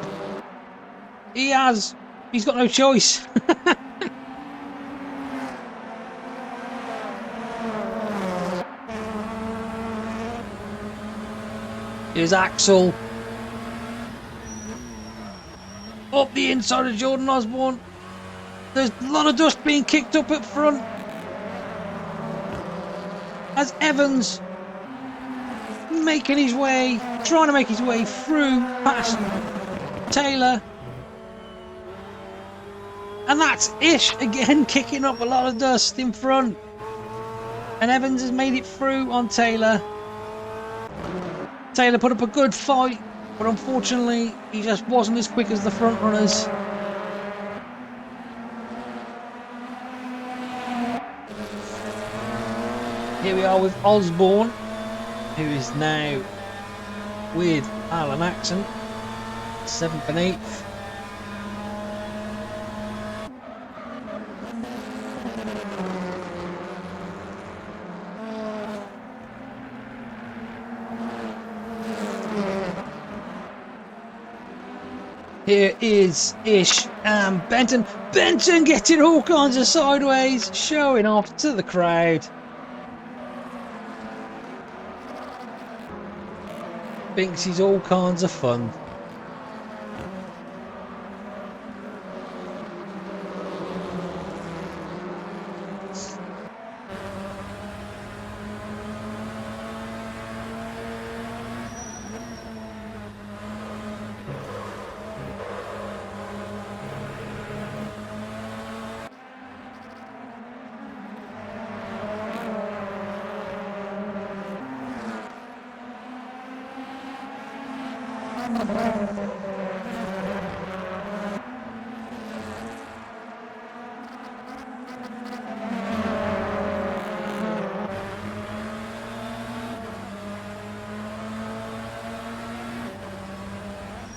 He's got no choice. Here's Axel. Up the inside of Jordan Osborne. There's a lot of dust being kicked up at front. As Evans trying to make his way through past Taylor. And that's Ish again kicking up a lot of dust in front. And Evans has made it through on Taylor. Taylor put up a good fight, but unfortunately he just wasn't as quick as the front runners. Here we are with Osborne, who is now with Alan Axon, 7th and 8th. Here is Ish and Benton. Benton getting all kinds of sideways, showing off to the crowd. Thinks he's all kinds of fun.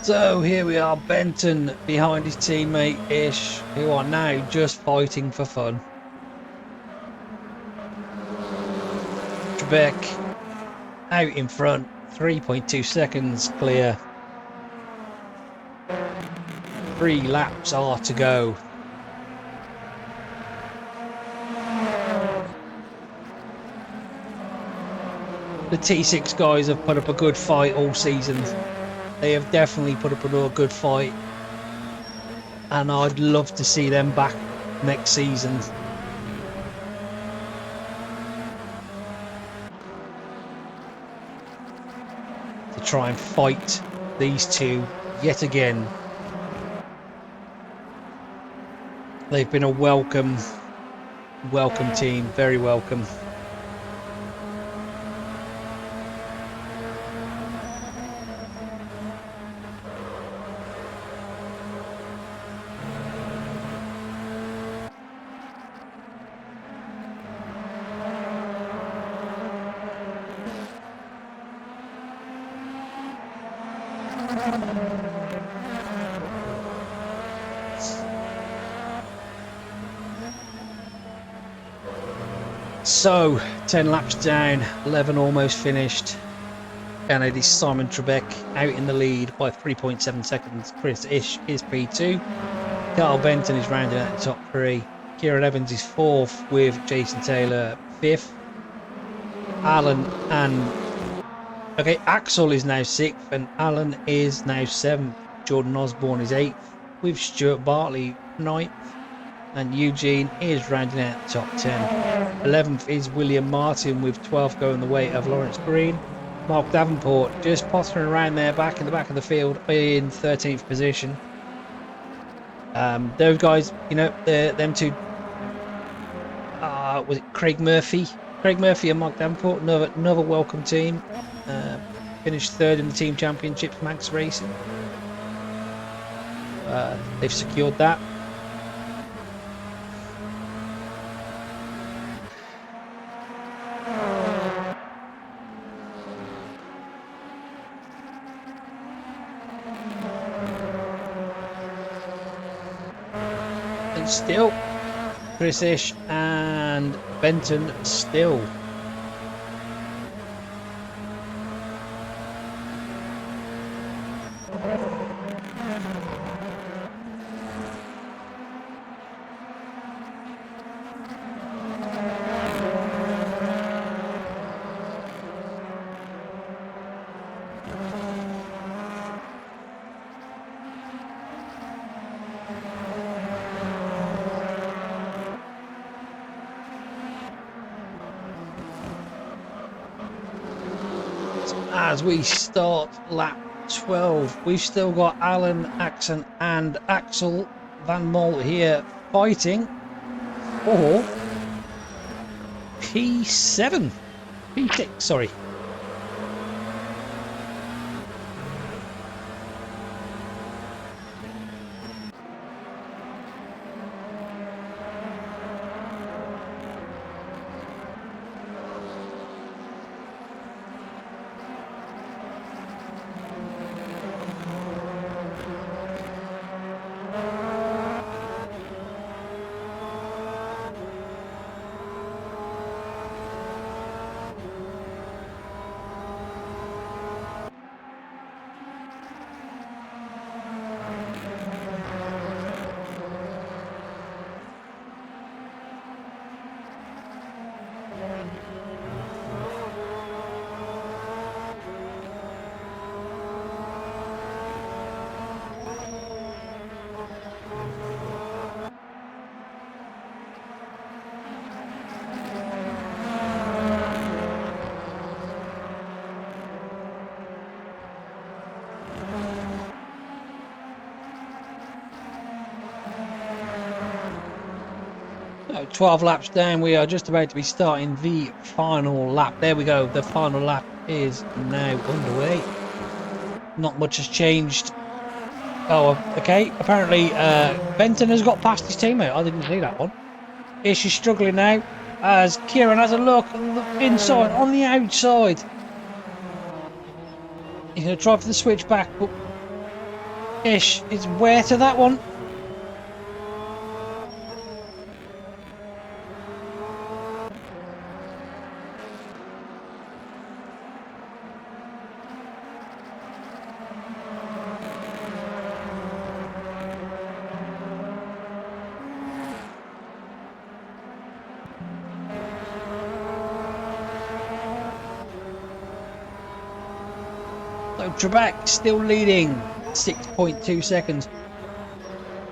So here we are, Benton behind his teammate Ish, who are now just fighting for fun. Trebek out in front, 3.2 seconds clear. 3 laps are to go. The T6 guys have put up a good fight all season. They have definitely put up a good fight, and I'd love to see them back next season. To try and fight these two yet again. They've been a welcome team, very welcome. So 10 laps down, 11 almost finished, and it is Simon Trebek out in the lead by 3.7 seconds. Chris Ish is P2. Carl Benton is rounding out the top 3. Kieran Evans is 4th with Jason Taylor 5th. Axel is now 6th and Alan is now 7th. Jordan Osborne is 8th, with Stuart Bartley 9th, and Eugene is rounding out the top 10. 11th is William Martin, with 12th going the way of Lawrence Green. Mark Davenport just pottering around there back in the back of the field in 13th position. Those guys, you know, them two, was it Craig Murphy? Craig Murphy and Mark Davenport, another welcome team. Finished 3rd in the team championships, Manx Racing. They've secured that. And still, Chris Ish and Benton still. As we start lap 12, we've still got Alan, Axon and Axel Van Mol here fighting for P7. P6, sorry. So 12 laps down, we are just about to be starting the final lap. There we go, the final lap is now underway. Not much has changed. Oh, okay, apparently Benton has got past his teammate. I didn't see that one. Is she struggling now as Kieran has a look inside on the outside. He's going to try for the switch back, but Ish is where to that one. So Trebek still leading, 6.2 seconds.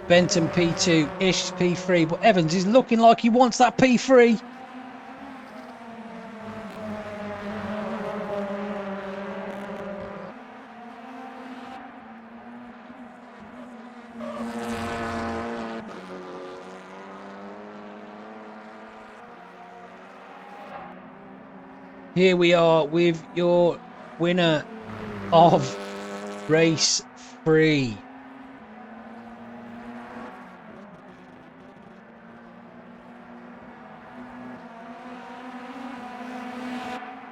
Benton P2, Ish P3, but Evans is looking like he wants that P3. Here we are with your winner of race 3.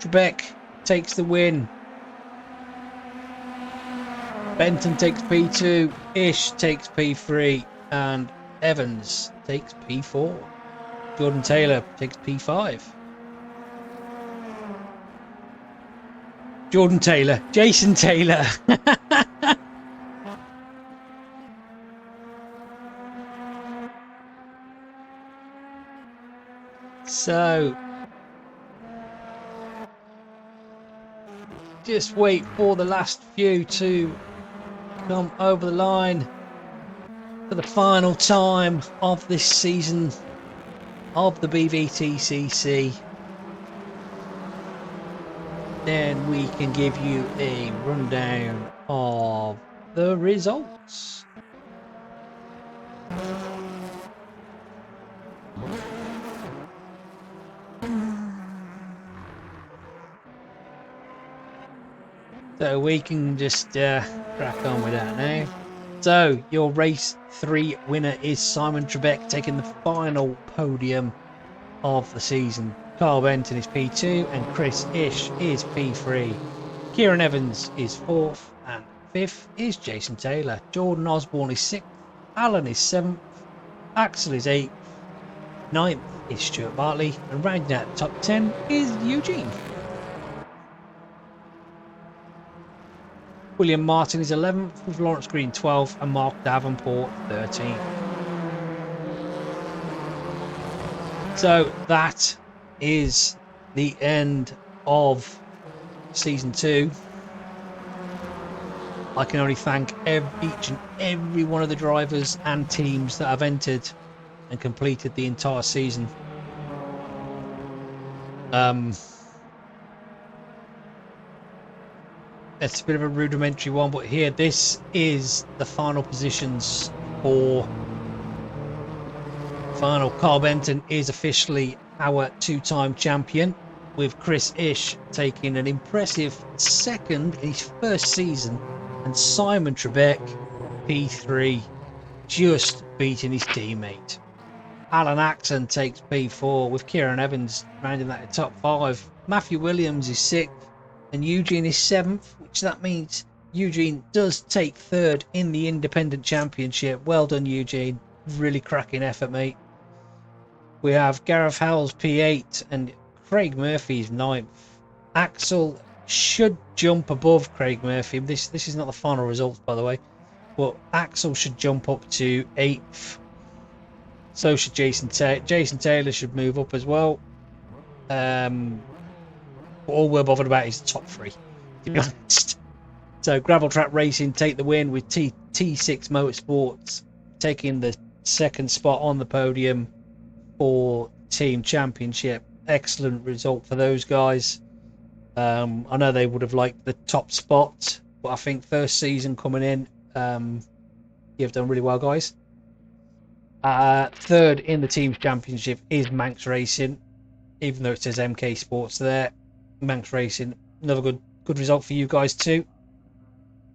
Trebek takes the win. Benton takes P2, Ish takes P3, and Evans takes P4. Jordan Taylor takes P5. Jordan Taylor, Jason Taylor. So, just wait for the last few to come over the line for the final time of this season of the bvtcc, then we can give you a rundown of the results. So we can just crack on with that now. So your race 3 winner is Simon Trebek, taking the final podium of the season. Carl Benton is P2 and Chris Ish is P3. Kieran Evans is 4th and 5th is Jason Taylor. Jordan Osborne is 6th. Alan is 7th. Axel is 8th. 9th is Stuart Bartley. And rounding out the top 10 is Eugene. William Martin is 11th, with Lawrence Green 12th and Mark Davenport 13th. So that is the end of season 2. I can only thank each and every one of the drivers and teams that have entered and completed the entire season. It's a bit of a rudimentary one, but here, this is the final positions for final. Carl Benton is officially our 2-time champion, with Chris Ish taking an impressive 2nd in his first season, and Simon Trebek, P3, just beating his teammate. Alan Axon takes P4, with Kieran Evans rounding that at top 5. Matthew Williams is 6th, and Eugene is 7th, which that means Eugene does take 3rd in the independent championship. Well done, Eugene. Really cracking effort, mate. We have Gareth Howells P8 and Craig Murphy's 9th. Axel should jump above Craig Murphy. This is not the final results, by the way, but Axel should jump up to 8th. So should Jason Taylor. Jason Taylor should move up as well. All we're bothered about is the top 3, to be honest. So Gravel Trap Racing take the win, with T6 Motorsports taking the 2nd spot on the podium for team championship. Excellent result for those guys. I know they would have liked the top spot, but I think first season coming in, you've done really well, guys. 3rd in the team's championship is Manx Racing, even though it says MK Sports there. Manx Racing, another good result for you guys too.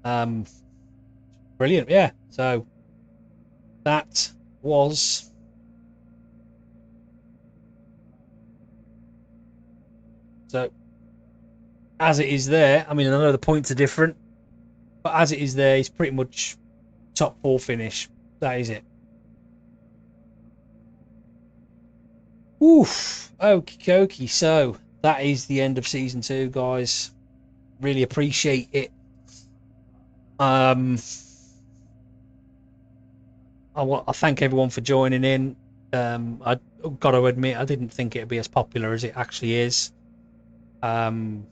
Brilliant, yeah. So that was as it is there. I mean, I know the points are different, but as it is there, it's pretty much top 4 finish. That is it. Oof. Okie dokie. So that is the end of season 2, guys. Really appreciate it. I thank everyone for joining in. I got to admit, I didn't think it'd be as popular as it actually is. It's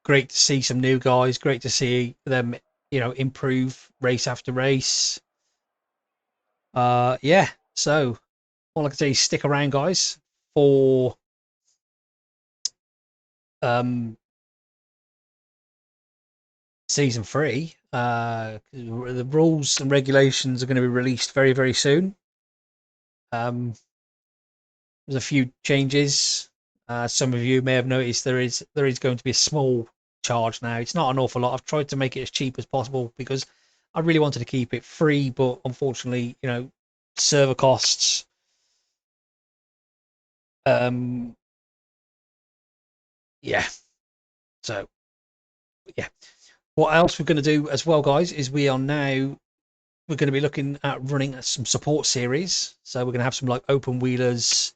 great to see some new guys. Great to see them, improve race after race. Yeah. So all I can say is stick around, guys, for season 3. The rules and regulations are going to be released very, very soon. There's a few changes. Some of you may have noticed there is going to be a small charge now. It's not an awful lot. I've tried to make it as cheap as possible because I really wanted to keep it free, but unfortunately, server costs. Yeah. So, yeah. What else we're going to do as well, guys, is we're going to be looking at running some support series. So we're going to have some like open wheelers,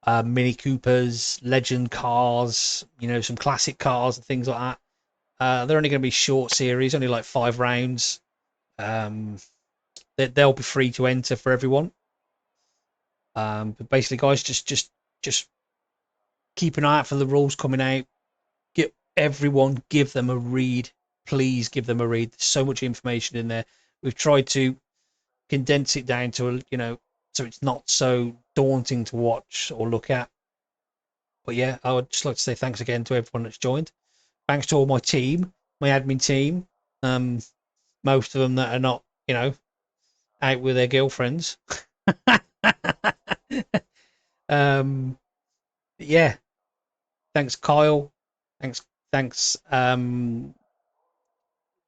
Mini Coopers, legend cars, some classic cars and things like that. They're only going to be short series, only like 5 rounds. They'll be free to enter for everyone. But basically, guys, just keep an eye out for the rules coming out. Give them a read, please give them a read. There's so much information in there. We've tried to condense it down to, so it's not so daunting to watch or look at. But yeah, I would just like to say thanks again to everyone that's joined. Thanks to all my team, my admin team. Most of them that are not, out with their girlfriends. Yeah. Thanks, Kyle. Thanks,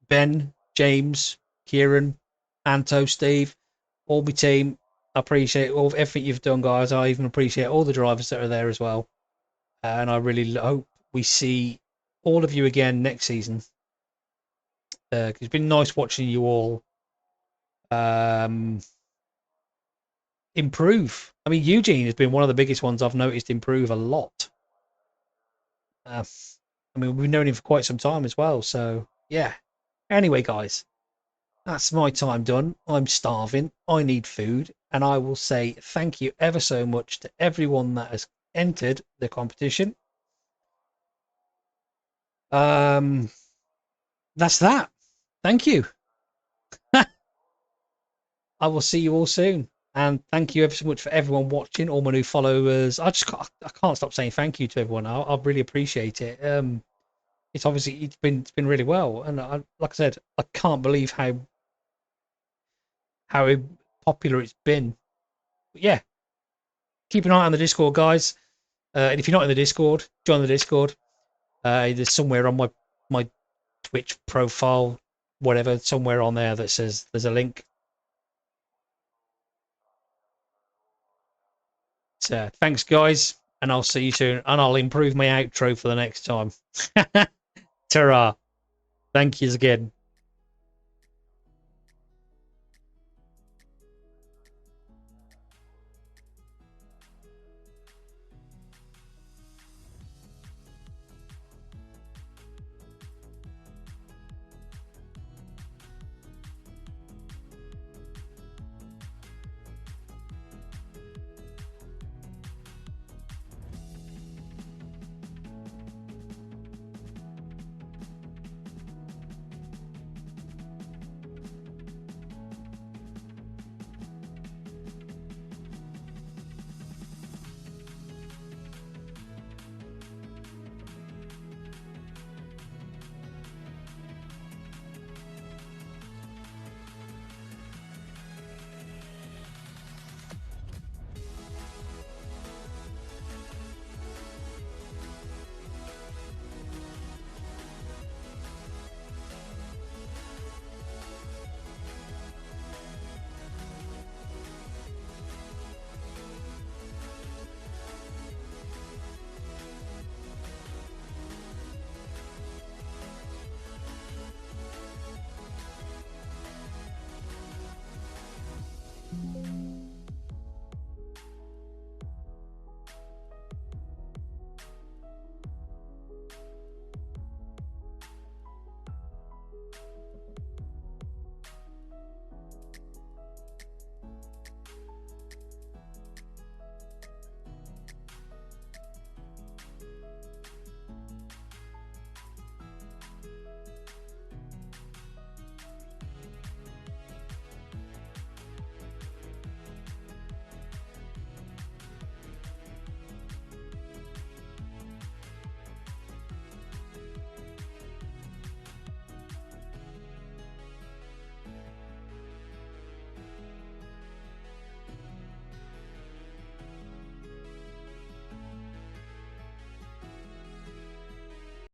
Ben, James, Kieran, Anto, Steve, all my team. I appreciate all everything you've done, guys. I even appreciate all the drivers that are there as well. And I really hope we see all of you again next season. It's been nice watching you all improve. I mean, Eugene has been one of the biggest ones I've noticed improve a lot. I mean, we've known him for quite some time as well. So, yeah. Anyway, guys, that's my time done. I'm starving. I need food. And I will say thank you ever so much to everyone that has entered the competition. That's that. Thank you. I will see you all soon. And thank you ever so much for everyone watching, all my new followers. I can't stop saying thank you to everyone. I really appreciate it. It's been really well, and like I said, I can't believe how popular it's been. But yeah, keep an eye on the Discord, guys. And if you're not in the Discord, join the Discord. There's somewhere on my Twitch profile, whatever, somewhere on there that says there's a link. So thanks, guys, and I'll see you soon. And I'll improve my outro for the next time. Ta-ra! Thank you again.